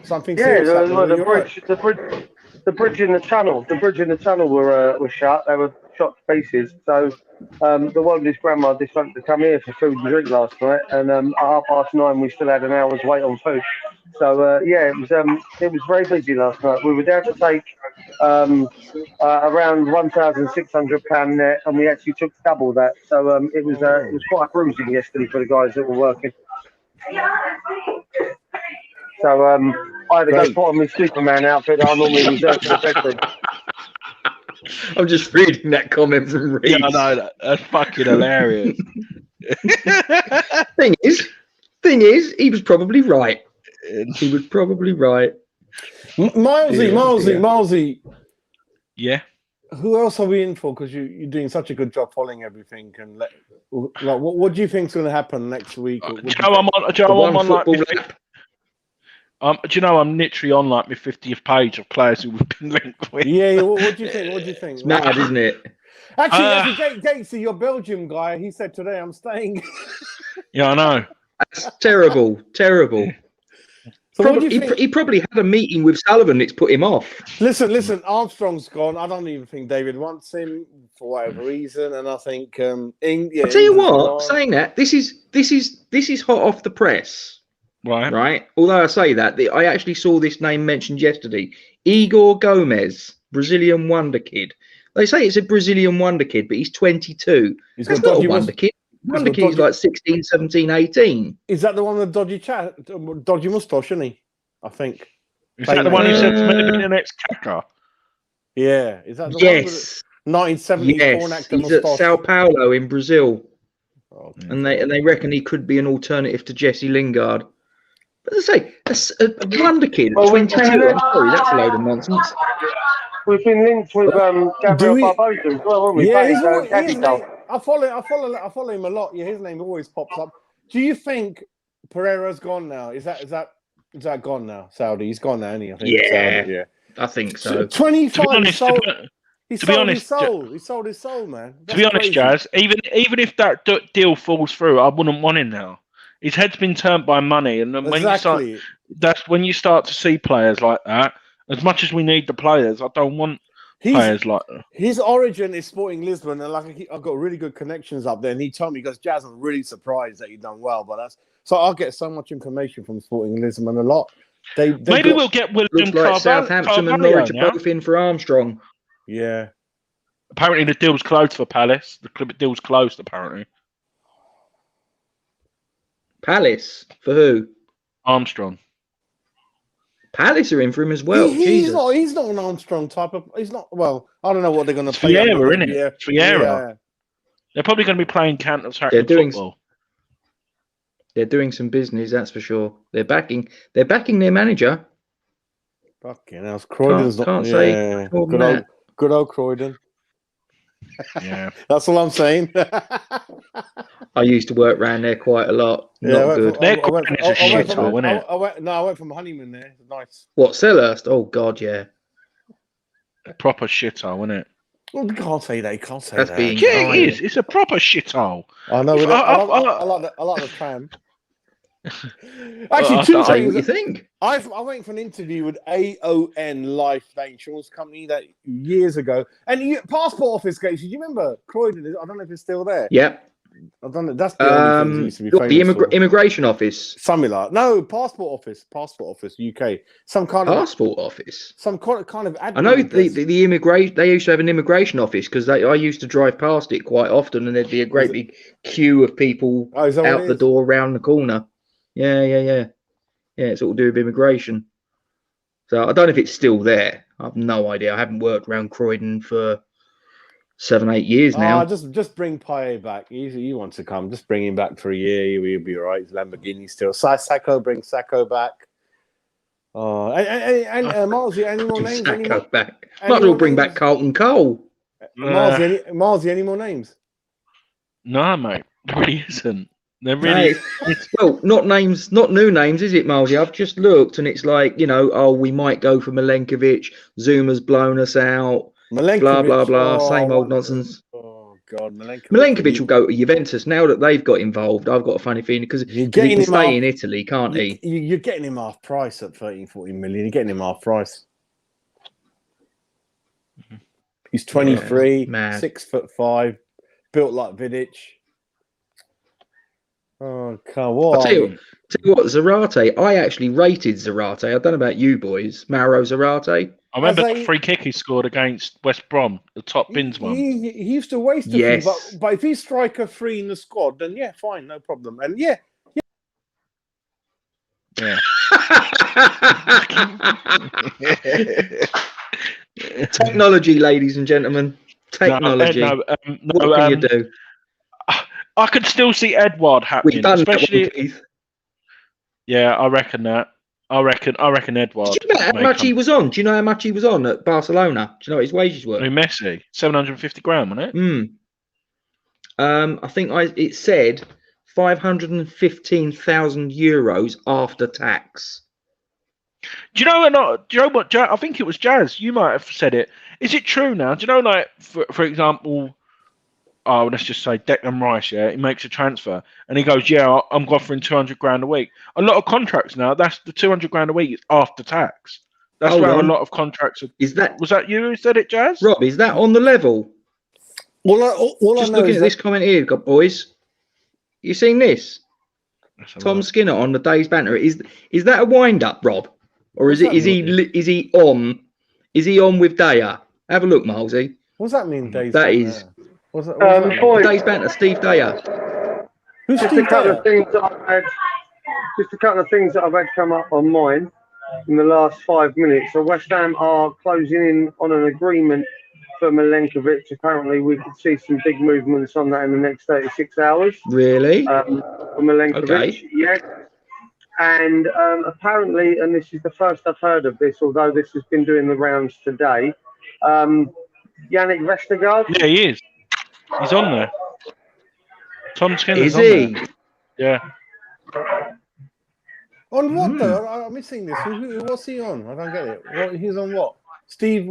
Speaker 4: something.
Speaker 2: Yeah, the bridge in the channel. The bridge in the channel were shut. They were shot to pieces. So the woman's grandma decided to come here for food and drink last night, and at 9:30 we still had an hour's wait on food. So it was very busy last night. We were down to take around £1,600 net, and we actually took double that. So it was quite bruising yesterday for the guys that were working. So I had to go put on my Superman outfit that I normally reserve for the bedroom.
Speaker 1: I'm just reading that comment from Reece.
Speaker 3: Yeah, I know that's fucking hilarious.
Speaker 1: Thing is, he was probably right. He was probably right.
Speaker 4: Milesy.
Speaker 3: Yeah.
Speaker 4: Who else are we in for? Because you're doing such a good job following everything. And what do you think's going to happen next week?
Speaker 3: Do you know I'm on like do you know I'm literally on like my 50th page of players who we've been linked with?
Speaker 4: Yeah. What do you think? What do you think?
Speaker 1: It's mad, isn't it?
Speaker 4: Actually, Gatesy, your Belgium guy, he said today, I'm staying.
Speaker 3: Yeah, I know.
Speaker 1: That's terrible. So he probably had a meeting with Sullivan. It's put him off.
Speaker 4: Listen. Armstrong's gone. I don't even think David wants him for whatever reason, and I think
Speaker 1: I'll tell you what. Saying that, this is hot off the press, right? Although I say that, I actually saw this name mentioned yesterday. Igor Gomez, Brazilian wonder kid. They say it's a Brazilian wonder kid, but he's 22. That's not a wonder kid. Wonder Kid's like 16, 17, 18.
Speaker 4: Is that the one with dodgy moustache, isn't he? I think.
Speaker 3: Is that the one who said to me the next Kaka?
Speaker 4: Yeah. Is that the
Speaker 1: one
Speaker 4: with 1970s born actor
Speaker 1: he's at Sao Paulo in Brazil.
Speaker 4: Oh,
Speaker 1: and they reckon he could be an alternative to Jesse Lingard. But as I say, a wonder kid at 22. I'm sorry, that's a load of nonsense.
Speaker 2: We've been linked with Gabriel Barbosa as well, haven't we?
Speaker 4: Yeah, I follow him a lot. Yeah, his name always pops up. Do you think Pereira's gone now? Is that gone now? Saudi, he's gone now, isn't he? I think
Speaker 1: yeah, I think so.
Speaker 4: 25. He sold his soul, man.
Speaker 3: To be honest, Jas, even if that deal falls through, I wouldn't want him now. His head's been turned by money, and that's when you start to see players like that. As much as we need the players, I don't want players like that.
Speaker 4: His origin is Sporting Lisbon, and I've got really good connections up there. And he told me, he goes, Jas, I'm really surprised that you've done well, but so I'll get so much information from Sporting Lisbon a lot.
Speaker 3: Maybe we'll get William
Speaker 1: like Southampton and Norwich are both in for Armstrong.
Speaker 4: Yeah.
Speaker 3: Apparently the deal's closed for Palace. The deal's closed, apparently.
Speaker 1: Palace? For who?
Speaker 3: Armstrong.
Speaker 1: Palace are in for him as well.
Speaker 4: He's not an Armstrong type of. He's not. Well, I don't know what they're going to play.
Speaker 3: Vieira, isn't it? Vieira. Yeah. They're probably going to be playing counter-attack football.
Speaker 1: They're doing some business, that's for sure. They're backing their manager.
Speaker 4: Fucking hell, Croydon's
Speaker 1: can't say
Speaker 4: good old Croydon.
Speaker 3: Yeah,
Speaker 4: that's all I'm saying.
Speaker 1: I used to work around there quite a lot. Not good.
Speaker 3: I
Speaker 4: went from honeymoon there. Nice.
Speaker 1: What, Selhurst? Oh God, yeah.
Speaker 3: Proper shithole, isn't it?
Speaker 4: Well, you can't say that. You can't say
Speaker 1: That's
Speaker 4: that.
Speaker 3: Yeah, it is. It's a proper shithole.
Speaker 4: I know. I like the tram. Actually, two things.
Speaker 1: What do you think?
Speaker 4: I went for an interview with AON Life, that insurance company, that years ago. And passport office, Gates. Do you remember Croydon? I don't know if it's still there.
Speaker 1: Yep.
Speaker 4: I don't know. That's the only thing used to be famous
Speaker 1: the immigration office.
Speaker 4: Something like passport office, UK. Some kind of
Speaker 1: passport office.
Speaker 4: Some kind of.
Speaker 1: I know the immigration. They used to have an immigration office because I used to drive past it quite often, and there'd be a great big queue of people out the door around the corner. Yeah. It's all to do with immigration. So I don't know if it's still there. I have no idea. I haven't worked around Croydon for 7-8 years now.
Speaker 4: Just bring PAI back. He wants to come. Just bring him back for a year. He'll be all right. He's Lamborghini still. Bring Sacco back. And Milesy, any more names?
Speaker 1: Sacco back. Might as well bring back Carlton Cole.
Speaker 4: Milesy, any more names?
Speaker 3: No, mate. There really isn't. They're really
Speaker 1: well, not new names, is it, Milesy? I've just looked, and it's like, we might go for Milenkovic. Zuma's blown us out. Blah blah blah. Same old nonsense.
Speaker 4: Oh God,
Speaker 1: Milenkovic will go to Juventus now that they've got involved. I've got a funny feeling because he can stay in Italy, can't he?
Speaker 4: You're getting him half price at 13-14 million. You're getting him half price. He's 23, 6'5", built like Vidic. Oh, God, what?
Speaker 1: I'll tell you what, Zarate. I actually rated Zarate. I don't know about you boys. Mauro Zarate.
Speaker 3: I remember the free kick he scored against West Brom, the top bins one.
Speaker 4: He used to waste a few, but if he's striker free in the squad, then yeah, fine, no problem. And yeah.
Speaker 1: Technology, ladies and gentlemen. Technology. What can you do?
Speaker 3: I could still see Edward happening,
Speaker 1: We've done
Speaker 3: especially. Yeah, I reckon that. I reckon Edward.
Speaker 1: Do you know how much he was on? Do you know how much he was on at Barcelona? Do you know what his wages were?
Speaker 3: Messi, 750 grand, wasn't it?
Speaker 1: I think it said 515,000 euros after tax.
Speaker 3: Do you know what? I think it was Jas. You might have said it. Is it true now? Do you know, like for example, let's just say Declan Rice, yeah, he makes a transfer and he goes, yeah, I'm offering 200 grand a week. A lot of contracts now, that's the 200 grand a week is after tax. That's where a lot of contracts are. Was that you who said it, Jas?
Speaker 1: Rob, is that on the level? Just looking at this comment here, boys. You seen this? Tom Skinner on the day's banter. Is that a wind up, Rob, or is he on with Daya? Have a look, Milesy.
Speaker 4: What's that mean, Day's
Speaker 1: That
Speaker 4: banter?
Speaker 1: is.
Speaker 4: What's that?
Speaker 1: Day's banter, Steve Daya.
Speaker 4: Who's
Speaker 2: Just
Speaker 4: Steve
Speaker 2: a couple
Speaker 4: Daya?
Speaker 2: of things that I've had come up on mine in the last 5 minutes. So West Ham are closing in on an agreement for Milenkovic. Apparently, we could see some big movements on that in the next 36 hours.
Speaker 1: Really?
Speaker 2: For Milenkovic, yeah. And apparently, and this is the first I've heard of this, although this has been doing the rounds today, Yannick Vestergaard.
Speaker 3: Yeah, he is. He's on there. Tom Skinner's
Speaker 1: Is he?
Speaker 3: on there. Yeah.
Speaker 4: On what though? I'm missing this. What's he on? I don't get it. He's on what? Steve.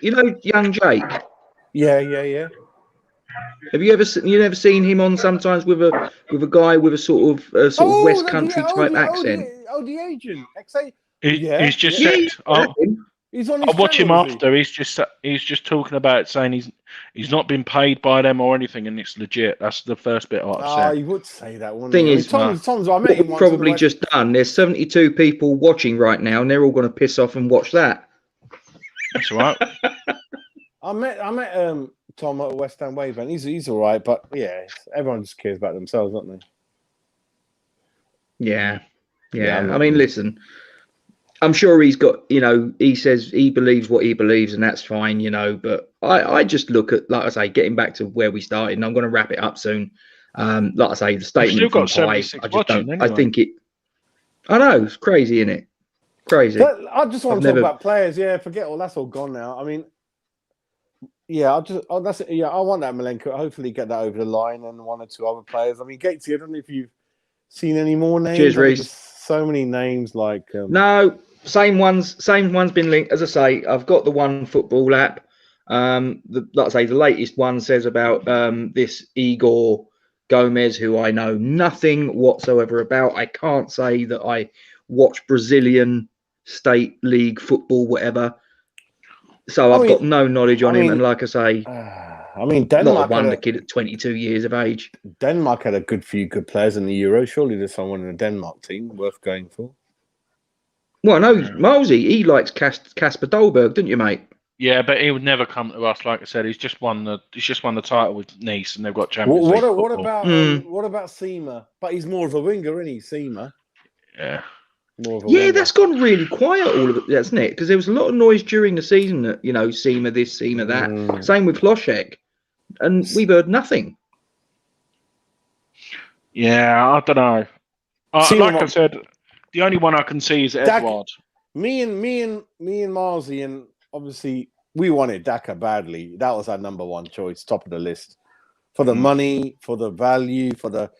Speaker 1: You know, young Jake.
Speaker 4: Yeah.
Speaker 1: Have you never seen him on sometimes with a guy with a sort of West Country type accent?
Speaker 4: The agent.
Speaker 3: He's just said.
Speaker 4: He's on.
Speaker 3: I'll watch him after. He's just talking about saying he's not been paid by them or anything, and it's legit. That's the first bit I've said.
Speaker 4: You would say that one.
Speaker 1: Thing is,
Speaker 4: Tom's I met him once
Speaker 1: probably just done. There's 72 people watching right now, and they're all going to piss off and watch that.
Speaker 3: That's all right.
Speaker 4: I met Tom at West Ham Wave, and he's all right, but yeah, everyone just cares about themselves, don't they?
Speaker 1: Yeah. I mean, listen, I'm sure he's got, he says he believes what he believes, and that's fine, but I just look at, like I say, getting back to where we started, and I'm going to wrap it up soon. Like I say, the statement from PAI, I know, it's crazy, isn't it? Crazy.
Speaker 4: I just want to talk about players. Yeah, forget all that's all gone now. I mean, yeah, I want that Milenko. Hopefully, get that over the line, and one or two other players. I mean, Gatesy, I don't know if you've seen any more names.
Speaker 1: Cheers, Reece.
Speaker 4: So many names, like
Speaker 1: no, same one's been linked. As I say, I've got the One Football app. Like I say, the latest one says about this Igor Gomez, who I know nothing whatsoever about. I can't say that I watch Brazilian State League football, whatever. So I've got no knowledge on him. And like I say, Denmark won the kid at 22 years of age.
Speaker 4: Denmark had a few good players in the Euro. Surely there's someone in the Denmark team worth going for.
Speaker 1: Well, no, Milesy, he likes Kasper Dolberg, didn't you, mate?
Speaker 3: Yeah, but he would never come to us. Like I said, he's just won the title with Nice, and they've got Champions League.
Speaker 4: What about Seema? But he's more of a winger, isn't he, Seema?
Speaker 3: Yeah.
Speaker 1: Yeah, that's gone really quiet, all of it, hasn't it? Because there was a lot of noise during the season that, Seema this, Seema that. Same with Hlošek. And we've heard nothing.
Speaker 3: Yeah, I don't know. Like I said, the only one I can see is Edward.
Speaker 4: Me and Milesy, and obviously we wanted Daka badly. That was our number one choice, top of the list. For the money, for the value, for the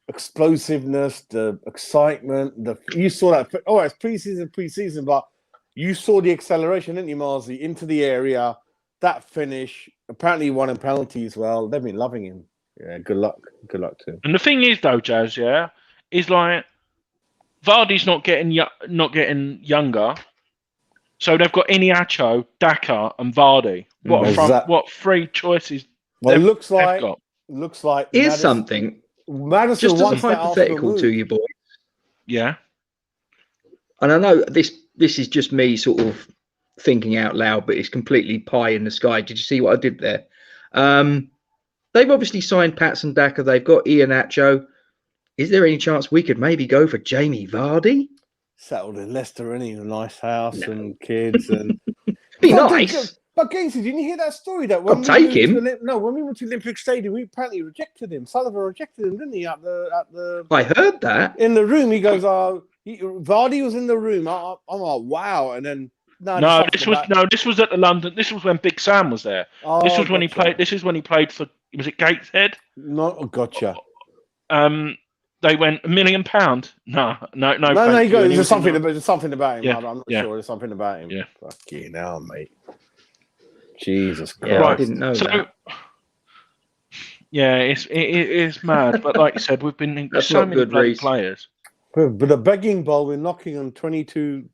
Speaker 4: explosiveness, the excitement. You saw that. Oh, it's preseason, but you saw the acceleration, didn't you, Milesy, into the area. That finish. Apparently, he won in penalty as well. They've been loving him. Yeah, good luck to him.
Speaker 3: And the thing is, though, Jas, is like Vardy's not getting younger. So they've got Iniacho, Daka, and Vardy. What three choices?
Speaker 4: Well, it looks like
Speaker 1: here's something.
Speaker 4: Madison
Speaker 1: just as a hypothetical to you, boys.
Speaker 3: Yeah.
Speaker 1: And I know this is just me sort of thinking out loud, but it's completely pie in the sky. Did you see what I did there? They've obviously signed Patson Daka. They've got Iheanacho. Is there any chance we could maybe go for Jamie Vardy?
Speaker 4: Settled in Leicester, in a nice house and kids and
Speaker 1: be nice.
Speaker 4: But Gatesy, didn't you hear that story that
Speaker 1: when
Speaker 4: we went to Olympic Stadium, we apparently rejected him. Sullivan rejected him, didn't he? At the
Speaker 1: I heard that
Speaker 4: in the room. He goes, "Oh, Vardy was in the room. I'm like, wow. And then
Speaker 3: this was at the London. This was when Big Sam was there.
Speaker 4: Oh,
Speaker 3: this was when he played. This is when he played for. Was it Gateshead?
Speaker 4: No, gotcha.
Speaker 3: They went £1 million. No.
Speaker 4: You go. There's something about him.
Speaker 3: Yeah.
Speaker 4: I'm not sure. There's something about him.
Speaker 3: Yeah.
Speaker 4: Fucking hell, mate. Jesus Christ.
Speaker 1: Yeah, I didn't know that.
Speaker 3: Yeah, it's mad. But like you said, we've been so many bloody players.
Speaker 4: But a begging bowl, we're knocking on 22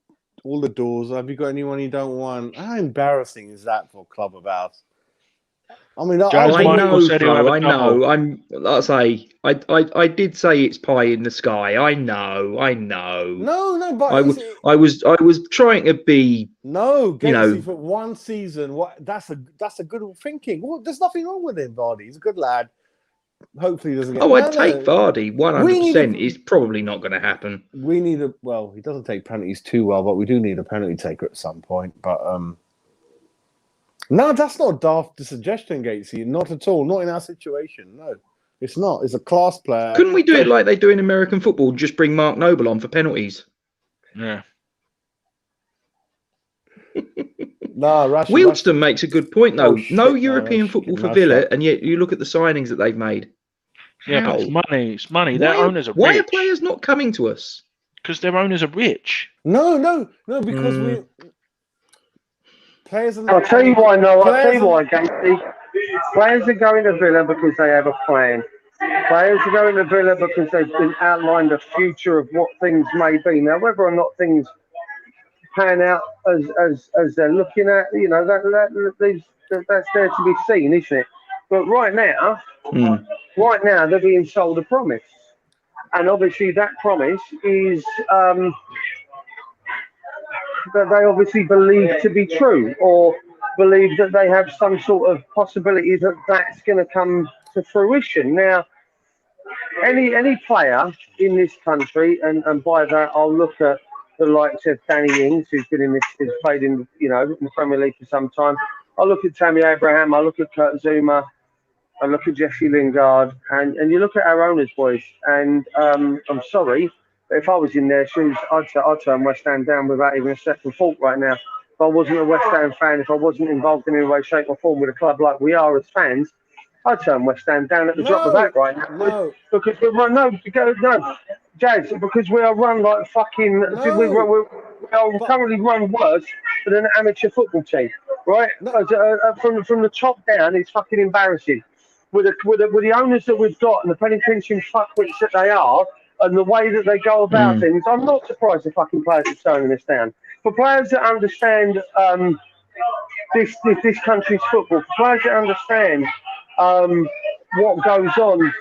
Speaker 4: all the doors. Have you got anyone you don't want? How embarrassing is that for a club of ours? I mean, I
Speaker 1: know. I'm. Like I say, I did say it's pie in the sky. I know.
Speaker 4: No, but
Speaker 1: I was trying to be.
Speaker 4: No, Gatesy for one season. That's a good thinking. Well, there's nothing wrong with him, Vardy. He's a good lad. Hopefully, he doesn't get.
Speaker 1: I'd take Vardy 100%. It's probably not going to happen.
Speaker 4: We need he doesn't take penalties too well, but we do need a penalty taker at some point. But no, that's not a daft suggestion, Gatesy. Not at all. Not in our situation. No, it's not. It's a class player.
Speaker 1: Couldn't we do it like they do in American football? Just bring Mark Noble on for penalties.
Speaker 3: Yeah.
Speaker 1: Wealdstone makes a good point, though. No European football for Villa, and yet you look at the signings that they've made.
Speaker 3: Yeah, but it's money. Their owners are rich.
Speaker 1: Why are players not coming to us?
Speaker 3: Because their owners are rich.
Speaker 4: No, because players are.
Speaker 2: I'll tell you why. Gatesy. Players are going to Villa because they have a plan. Players are going to Villa because they've been outlined a future of what things may be. Now, whether or not things pan out as they're looking at, that's there to be seen, isn't it? But right now, they're being sold a promise, and obviously that promise is that they obviously believe to be true, or believe that they have some sort of possibility that that's going to come to fruition. Now, any player in this country, and by that I'll look at the likes of Danny Ings, who's played in the Premier League for some time. I look at Tammy Abraham. I look at Kurt Zuma. I look at Jesse Lingard, and you look at our owners, boys. And I'm sorry, but if I was in their shoes, I'd turn West Ham down without even a second thought right now. If I wasn't a West Ham fan, if I wasn't involved in any way, shape, or form with a club like we are as fans, I'd turn West Ham down at the drop of that right now.
Speaker 4: No,
Speaker 2: because Jas, because we are run like fucking. We are currently run worse than an amateur football team, right? From the top down, it's fucking embarrassing. With the owners that we've got and the penny pinching fuckwits that they are, and the way that they go about things, I'm not surprised the fucking players are turning this down. For players that understand this country's football, for players that understand what goes on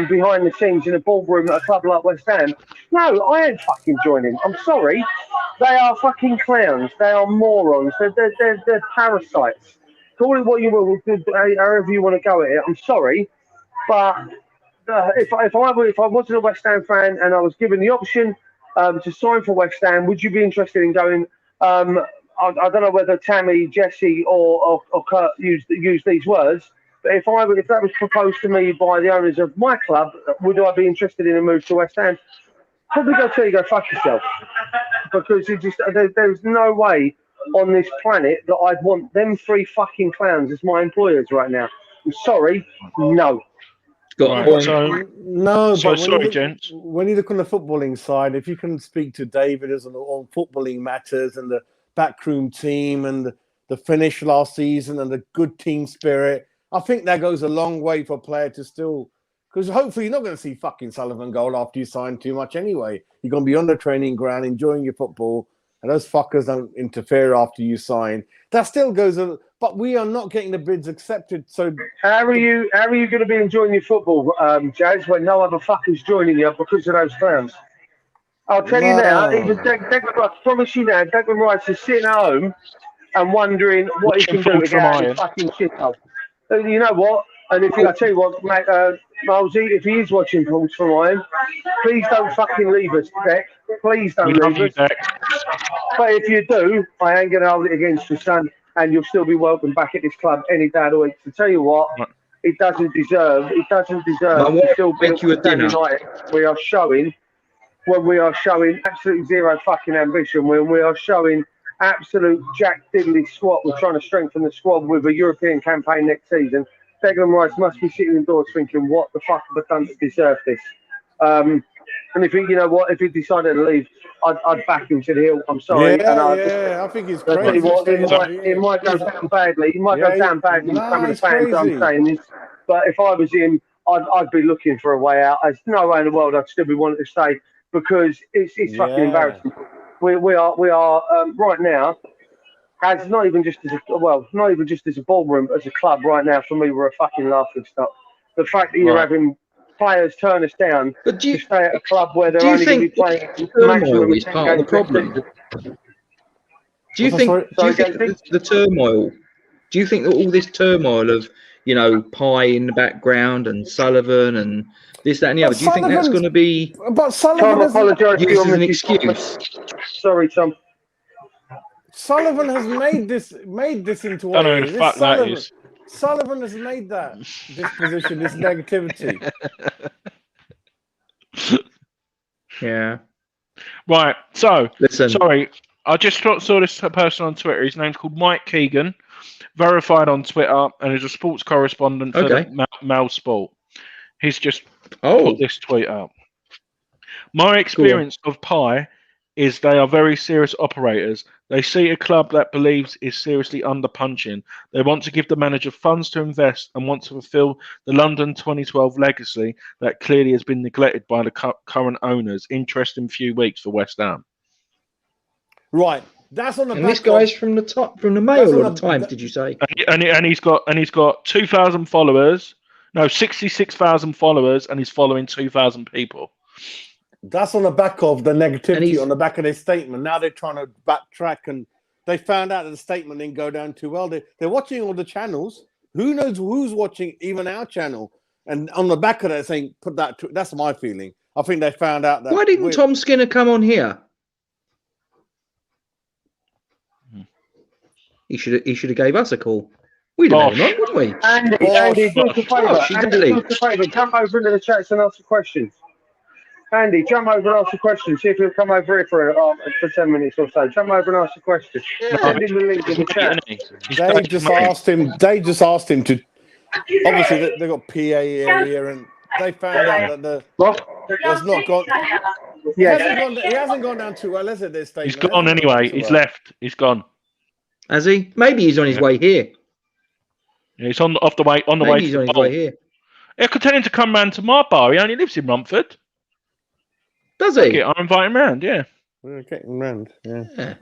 Speaker 2: behind the scenes in a ballroom at a club like West Ham, no, I ain't fucking joining. I'm sorry. They are fucking clowns. They are morons. They're parasites. Call it what you will, however you want to go at it. I'm sorry, but if I wasn't a West Ham fan and I was given the option to sign for West Ham, would you be interested in going? I don't know whether Tammy, Jesse, or Kurt used these words, but if that was proposed to me by the owners of my club, would I be interested in a move to West Ham? Probably go fuck yourself, because there's no way on this planet that I'd want them three fucking clowns as my employers right now. I'm sorry, no.
Speaker 3: Sorry, gents.
Speaker 4: When you look on the footballing side, if you can speak to David on footballing matters and the backroom team and the finish last season and the good team spirit, I think that goes a long way for a player to still. Because hopefully you're not going to see fucking Sullivan goal after you sign too much anyway. You're going to be on the training ground enjoying your football. And those fuckers don't interfere after you sign. That still goes on, but we are not getting the bids accepted. So
Speaker 2: how are you going to be enjoying your football, Jas, when no other fuckers joining you because of those clowns? I'll tell you now, even I promise you now, Declan Rice is sitting at home and wondering what he can do to get out of his fucking shithole. You know what? And I tell you what, mate, Milesy, if he is watching from Iron, please don't fucking leave us, Beck. Please don't leave us. But if you do, I ain't going to hold it against you, son, and you'll still be welcome back at this club any day of the week. To tell you what, it doesn't deserve to still be at United. We are showing when we are showing absolute zero fucking ambition, when we are showing absolute jack diddly swat, we're trying to strengthen the squad with a European campaign next season. Declan Rice must be sitting indoors thinking, what the fuck have I done to deserve this? And if he, you know what, if he decided to leave, I'd back him to the hill. I'm sorry.
Speaker 4: I think he's crazy.
Speaker 2: It might go down badly. He might go down badly with some of the fans. I'm saying this, but if I was him, I'd be looking for a way out. There's no way in the world I'd still be wanting to stay, because it's fucking embarrassing. We are right now. As not even just as a ballroom, as a club right now, for me, we're a fucking laughing stock. The fact that you're having players turn us down to stay at a club where they're only going to be playing maximum
Speaker 1: is part of the problem? Do you think the turmoil? Do you think that all this turmoil of, you know, PAI in the background and Sullivan and this, that, and the other, do you think that's going to be
Speaker 4: used
Speaker 1: as an excuse?
Speaker 2: Sorry, Tom.
Speaker 4: Sullivan has made this into what it is. Sullivan has made this position, this negativity.
Speaker 3: Yeah. Right. So,
Speaker 1: listen.
Speaker 3: Sorry, I just saw this person on Twitter. His name's called Mike Keegan, verified on Twitter, and is a sports correspondent for the Mail Sport. He's just put this tweet out. My experience of PAI is they are very serious operators. They see a club that believes is seriously underpunching. They want to give the manager funds to invest and want to fulfill the London 2012 legacy that clearly has been neglected by the current owners. Interesting few weeks for West Ham.
Speaker 4: Right, that's on the.
Speaker 1: And this guy's from the Mail or the Times, did you say?
Speaker 3: And he's got 2,000 followers. No, 66,000 followers, and he's following 2,000 people.
Speaker 4: That's on the back of the negativity on the back of their statement. Now they're trying to backtrack, and they found out that the statement didn't go down too well. They're watching all the channels. Who knows who's watching even our channel? And on the back of that, saying put that. That's my feeling. I think they found out that.
Speaker 1: Why didn't Tom Skinner come on here? He should have gave us a call. We'd have had him on, wouldn't we?
Speaker 2: Andy, do us a favour. Jump over into the chats and ask the questions. Andy, jump over and ask a question. See if he'll come over here for 10 minutes or so. Jump over and ask a question. Send him the link in the chat.
Speaker 4: They just asked him to. Obviously, they've got PA area, and they found out that has not gone. Yeah, he hasn't gone down too well, has it? This stage.
Speaker 3: He's gone anyway. He's left. He's gone.
Speaker 1: Has he? Maybe he's on his way here.
Speaker 3: Yeah, he's on the way
Speaker 1: here.
Speaker 3: I could tell him to come round to my bar. He only lives in Romford.
Speaker 1: Does he?
Speaker 3: I'll invite him round, yeah.
Speaker 4: Get him round, yeah.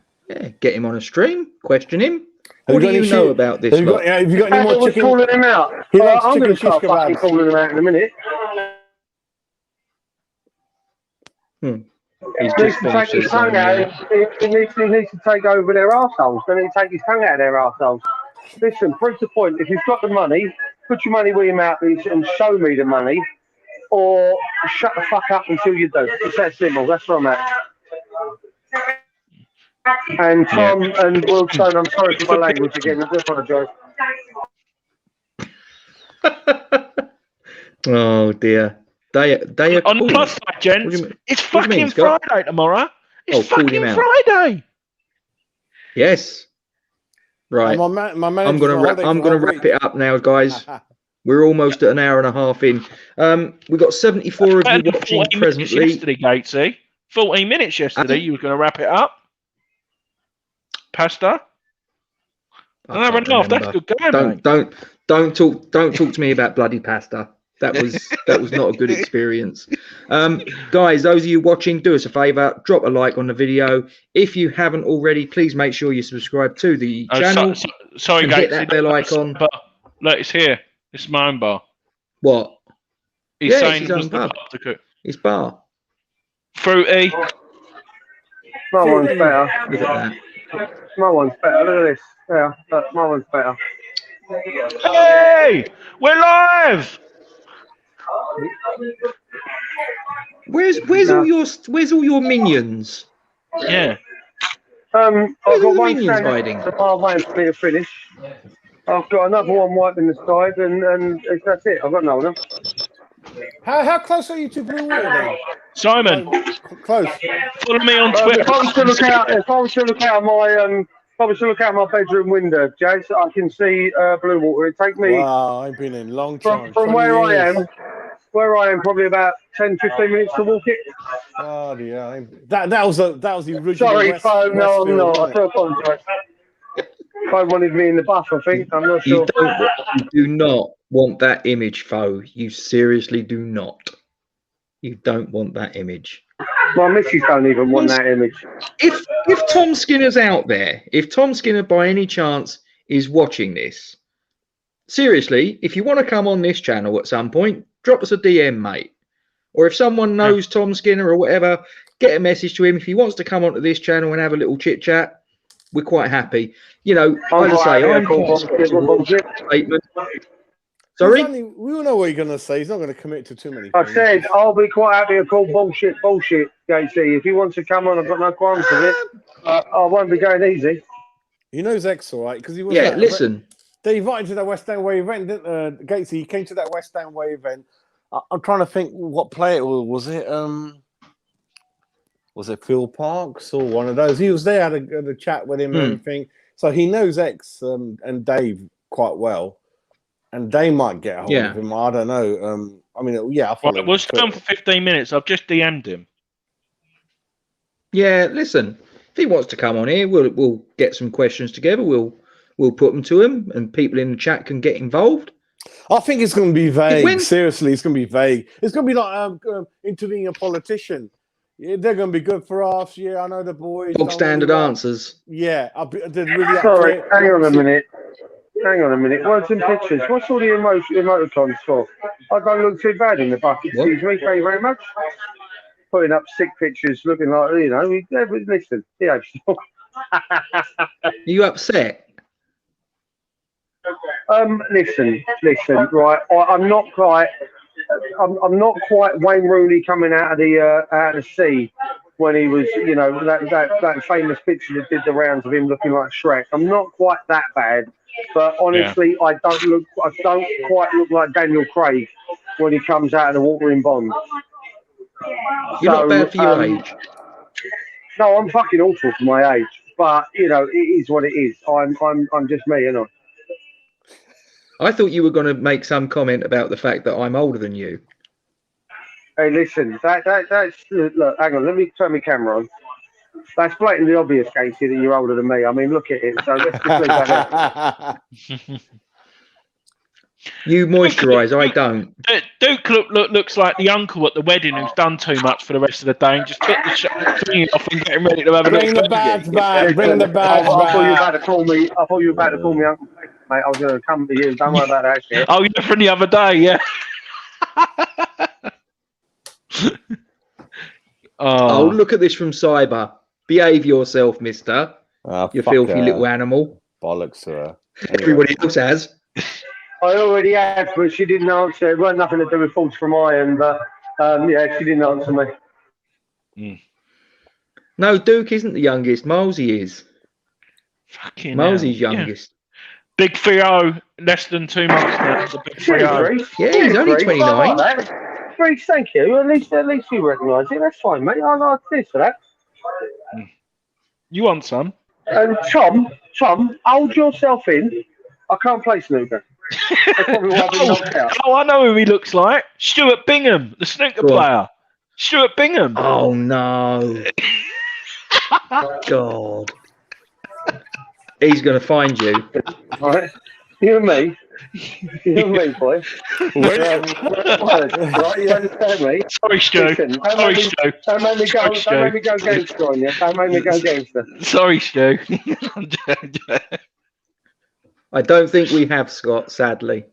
Speaker 1: Get him on a stream, question him. What do you know about this?
Speaker 4: Have you got any more chicken?
Speaker 2: Calling him out. I'm going to start fucking calling him out in a minute. He needs to take his tongue out. He needs to take over their arseholes. They need to take his tongue out of their arseholes. Listen, prove the point. If you've got the money, put your money where your mouth is and show me the money. Or shut the fuck up until you do. It's that simple. That's where I'm at. And Tom and Wilson, I'm sorry for my language again. I do apologise.
Speaker 1: Oh dear. They are
Speaker 3: on the plus side, gents. It's fucking Friday tomorrow. It's fucking Friday.
Speaker 1: Yes. Right. I'm gonna wrap it up now, guys. We're almost at an hour and a half in. We've got 74 of you watching presently.
Speaker 3: Yesterday, Gatesy. 14 minutes yesterday. You were going to wrap it up. Pasta. An hour and a half. That's good going,
Speaker 1: don't talk to me about bloody pasta. That was not a good experience. Guys, those of you watching, do us a favour, drop a like on the video. If you haven't already, please make sure you subscribe to the channel.
Speaker 3: Sorry,
Speaker 1: Gatesy. Hit that bell icon.
Speaker 3: Look, it's here. It's my own bar.
Speaker 1: What?
Speaker 3: He's saying it's his own bar.
Speaker 1: His bar.
Speaker 3: Fruity.
Speaker 2: My one's better.
Speaker 1: Look at that.
Speaker 2: My one's better. Look at this. Yeah, look, my one's better.
Speaker 3: Hey! We're live!
Speaker 1: Where's all your minions?
Speaker 3: Yeah.
Speaker 2: I've got one
Speaker 1: minions hiding.
Speaker 2: The bar waiting for me to finish. I've got another one wiping the side, and that's it. I've got no one else.
Speaker 4: How close are you to Blue Water then?
Speaker 3: Simon,
Speaker 4: Close.
Speaker 3: follow me on Twitter.
Speaker 2: If I was to look out my bedroom window, Jas, I can see Blue Water. It take me.
Speaker 4: Wow, I've been in long time.
Speaker 2: From where I am, probably about 10, 15 minutes to walk it.
Speaker 4: Oh yeah, that was the original.
Speaker 2: Sorry, phone. No, I'm
Speaker 4: Westfield,
Speaker 2: not. I do apologise. Phone wanted me in the buff. I think. I'm not sure.
Speaker 1: You do not want that image, Fo. You seriously do not. You don't want that image.
Speaker 2: My missus don't even want that image.
Speaker 1: If Tom Skinner's out there, if Tom Skinner by any chance is watching this, seriously, if you want to come on this channel at some point, drop us a DM, mate. Or if someone knows Tom Skinner or whatever, get a message to him. If he wants to come onto this channel and have a little chit chat, we're quite happy. You know, as I say, I'm statement. Sorry?
Speaker 4: We all know what you're going to say. He's not going to commit to too many
Speaker 2: I
Speaker 4: things.
Speaker 2: said I'll be quite happy to call bullshit, Gatesy. If he wants to come on, I've got no qualms with it. I won't be going easy.
Speaker 4: He knows X, all right? Because he was.
Speaker 1: Yeah, listen.
Speaker 4: They invited to that West End Way event, didn't Gatesy? He came to that West End Way event. I'm trying to think what player it was. Was it Phil Parks or one of those? He was there, had a chat with him and everything. So he knows X and Dave quite well. And they might get a hold of him. I don't know. I mean, yeah. I
Speaker 3: Well, we'll stay on for 15 minutes. I've just DM'd him.
Speaker 1: Yeah, listen. If he wants to come on here, we'll get some questions together. We'll put them to him, and people in the chat can get involved.
Speaker 4: I think it's going to be vague. Seriously, it's going to be vague. It's going to be like interviewing a politician. Yeah, they're going to be good for us. Yeah, I know the boys.
Speaker 1: Bog standard answers.
Speaker 4: Yeah, they're really.
Speaker 2: Sorry, hang on a minute. Words and pictures. What's all the emoticons for? I don't look too bad in the bucket. Excuse me. Thank you very much. Putting up sick pictures, looking like listen. Yeah.
Speaker 1: Are you upset?
Speaker 2: Listen. Right, I'm not quite Wayne Rooney coming out of the sea when he was, that famous picture that did the rounds of him looking like Shrek. I'm not quite that bad, but honestly, I don't quite look like Daniel Craig when he comes out of the water in Bond.
Speaker 1: You're not bad for your age.
Speaker 2: No, I'm fucking awful for my age, but it is what it is. I'm just me, I?
Speaker 1: I thought you were going to make some comment about the fact that I'm older than you.
Speaker 2: Hey, listen, that's look. Hang on, let me turn my camera on. That's blatantly obvious, Casey, that you're older than me. I mean, look at it. So let's just leave that there.
Speaker 1: You moisturise, I don't.
Speaker 3: Duke looks like the uncle at the wedding who's done too much for the rest of the day and just took the thing off and getting ready to have a
Speaker 4: Bring the badge back. Bring the badge back.
Speaker 2: I thought you were about to call me. I thought you were about to call me uncle. Mate, I was going to come to you. Don't worry about that shit.
Speaker 3: Oh, yeah, from the other day, yeah.
Speaker 1: Oh, look at this from Cyber. Behave yourself, mister. You filthy little animal.
Speaker 4: Bollocks to her.
Speaker 1: Everybody else has.
Speaker 2: I already had, but she didn't answer. It wasn't nothing to do with faults from Iron, but she didn't answer me.
Speaker 1: No, Duke isn't the youngest. Milesy is.
Speaker 3: Fucking
Speaker 1: Milesy's youngest.
Speaker 3: Big 3-0, less than 2 months now. It's a big 3-0.
Speaker 1: Yeah, he's only 29.
Speaker 2: Reece, thank you. At least you recognise it. That's fine, mate. I like this for that.
Speaker 3: You want some?
Speaker 2: And Tom, hold yourself in. I can't play snooker.
Speaker 3: I know who he looks like. Stuart Bingham, the snooker player. Stuart Bingham.
Speaker 1: Oh no! God, he's going to find you.
Speaker 2: All right, you and me, boy. Right, you understand me?
Speaker 3: Sorry, Stu. Sorry, Stu.
Speaker 2: Don't make me go gangster on you. Don't make me go gangster.
Speaker 3: Sorry, Stu.
Speaker 1: I don't think we have, Scott, sadly.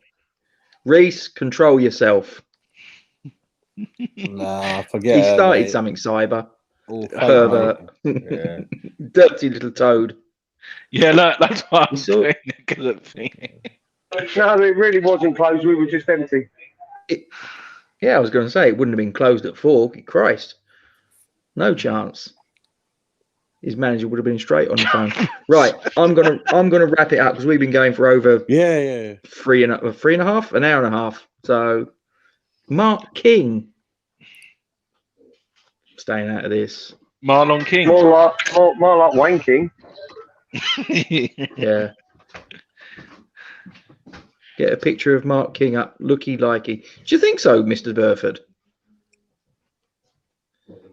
Speaker 1: Reece, control yourself.
Speaker 4: Nah, forget
Speaker 1: He started
Speaker 4: mate.
Speaker 1: something, Cyber.
Speaker 4: Pervert. Yeah.
Speaker 1: Dirty little toad.
Speaker 3: Yeah, look, that's what I'm doing.
Speaker 2: No, it really wasn't closed. We were just empty.
Speaker 1: Yeah, I was going to say, it wouldn't have been closed at 4. Christ. No chance. His manager would have been straight on the phone. Right, I'm gonna wrap it up because we've been going for over 3.5, an hour and a half. So, Mark King, staying out of this.
Speaker 3: Marlon King.
Speaker 2: More like wanking.
Speaker 1: Yeah. Get a picture of Mark King up, looky likey. Do you think so, Mr. Burford?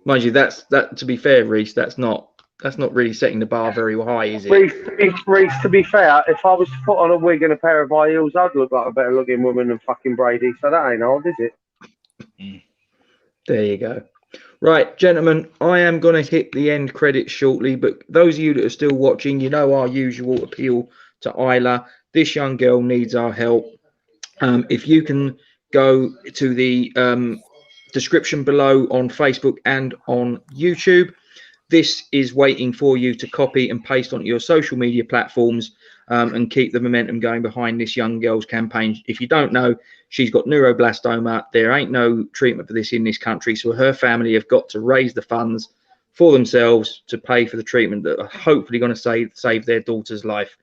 Speaker 1: Mind you, that to be fair, Reese, that's not really setting the bar very high, is it?
Speaker 2: Reese, to be fair, if I was to put on a wig and a pair of high heels, I'd look like a better looking woman than fucking Brady. So that ain't hard, is it?
Speaker 1: There you go. Right, gentlemen, I am going to hit the end credits shortly, but those of you that are still watching, you know our usual appeal to Isla. This young girl needs our help. If you can go to the description below on Facebook and on YouTube, this is waiting for you to copy and paste onto your social media platforms and keep the momentum going behind this young girl's campaign. If you don't know, she's got neuroblastoma. There ain't no treatment for this in this country, so her family have got to raise the funds for themselves to pay for the treatment that are hopefully going to save their daughter's life.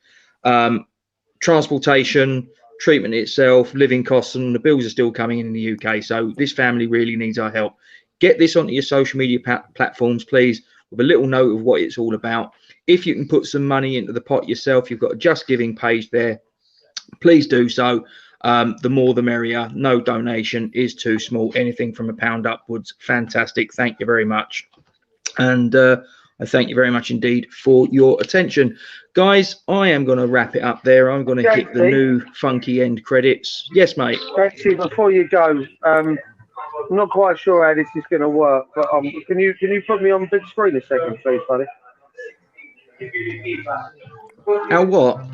Speaker 1: Transportation, treatment itself, living costs, and the bills are still coming in the UK. So this family really needs our help. Get this onto your social media platforms, please, with a little note of what it's all about. If you can put some money into the pot yourself, you've got a Just Giving page there. Please do so. The more the merrier. No donation is too small. Anything from £1 upwards. Fantastic. Thank you very much. And I thank you very much indeed for your attention. Guys, I am going to wrap it up there. I'm going to hit the new funky end credits. Yes, mate.
Speaker 2: Actually, before you go, I'm not quite sure how this is going to work, but can you put me on big screen a second, please, buddy?
Speaker 1: How what?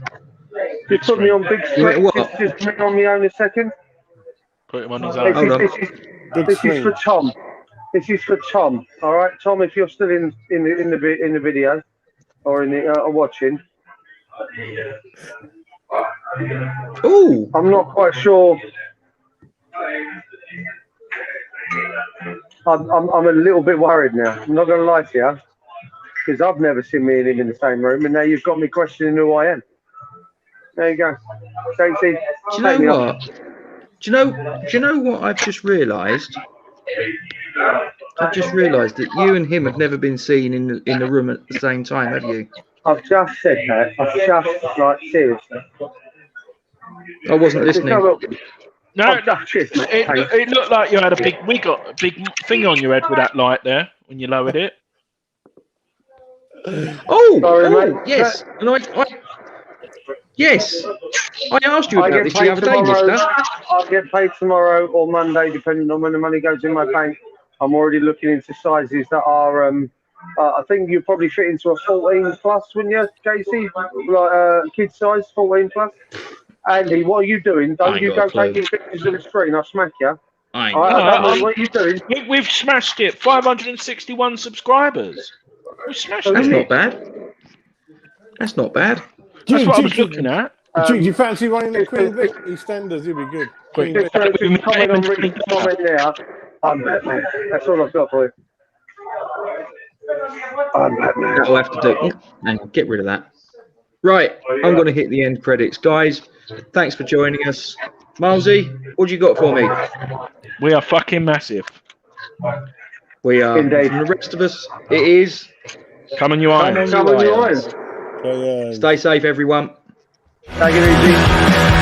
Speaker 2: Just put me on big screen. Just put me on my own a second.
Speaker 3: Put him on his own.
Speaker 2: This is for Tom. This is for Tom. All right, Tom. If you're still in the video or in the watching.
Speaker 1: Oh,
Speaker 2: I'm not quite sure. I'm a little bit worried now. I'm not going to lie to you, because I've never seen me and him in the same room, and now you've got me questioning who I am. There you go. Gatesy,
Speaker 1: do you know what? Do you know what I've just realised? I've just realised that you and him have never been seen in the room at the same time, have you?
Speaker 2: I've just said that. I've just, like, seriously.
Speaker 1: I wasn't listening.
Speaker 3: No, it looked like you had a big big thing on your head with that light there when you lowered it.
Speaker 2: Sorry,
Speaker 1: yes. And yes, I asked you about this the other day, mister.
Speaker 2: I'll get paid tomorrow or Monday, depending on when the money goes in my bank. I'm already looking into sizes that are, I think you probably fit into a 14 plus, wouldn't you, Gatesy? Like kid size, 14 plus. Andy, what are you doing? Don't you go taking pictures of the screen? I'll smack you. What are you doing?
Speaker 3: We've smashed it. 561 subscribers. We smashed it.
Speaker 1: That's not bad. That's not bad.
Speaker 3: That's what I was looking at.
Speaker 4: Do you fancy running the Queen Vic EastEnders? You'll be good.
Speaker 2: Comment there. I'm Batman. That's all I've got for you. I'm Batman.
Speaker 1: That'll have to do. Hang on, get rid of that. Right, I'm going to hit the end credits. Guys, thanks for joining us. Milesy, what do you got for me?
Speaker 3: We are fucking massive.
Speaker 1: We are. Indeed. From the rest of us, it is.
Speaker 3: Come on, you irons.
Speaker 2: Come on, you irons.
Speaker 1: Stay safe, everyone.
Speaker 2: Take it easy.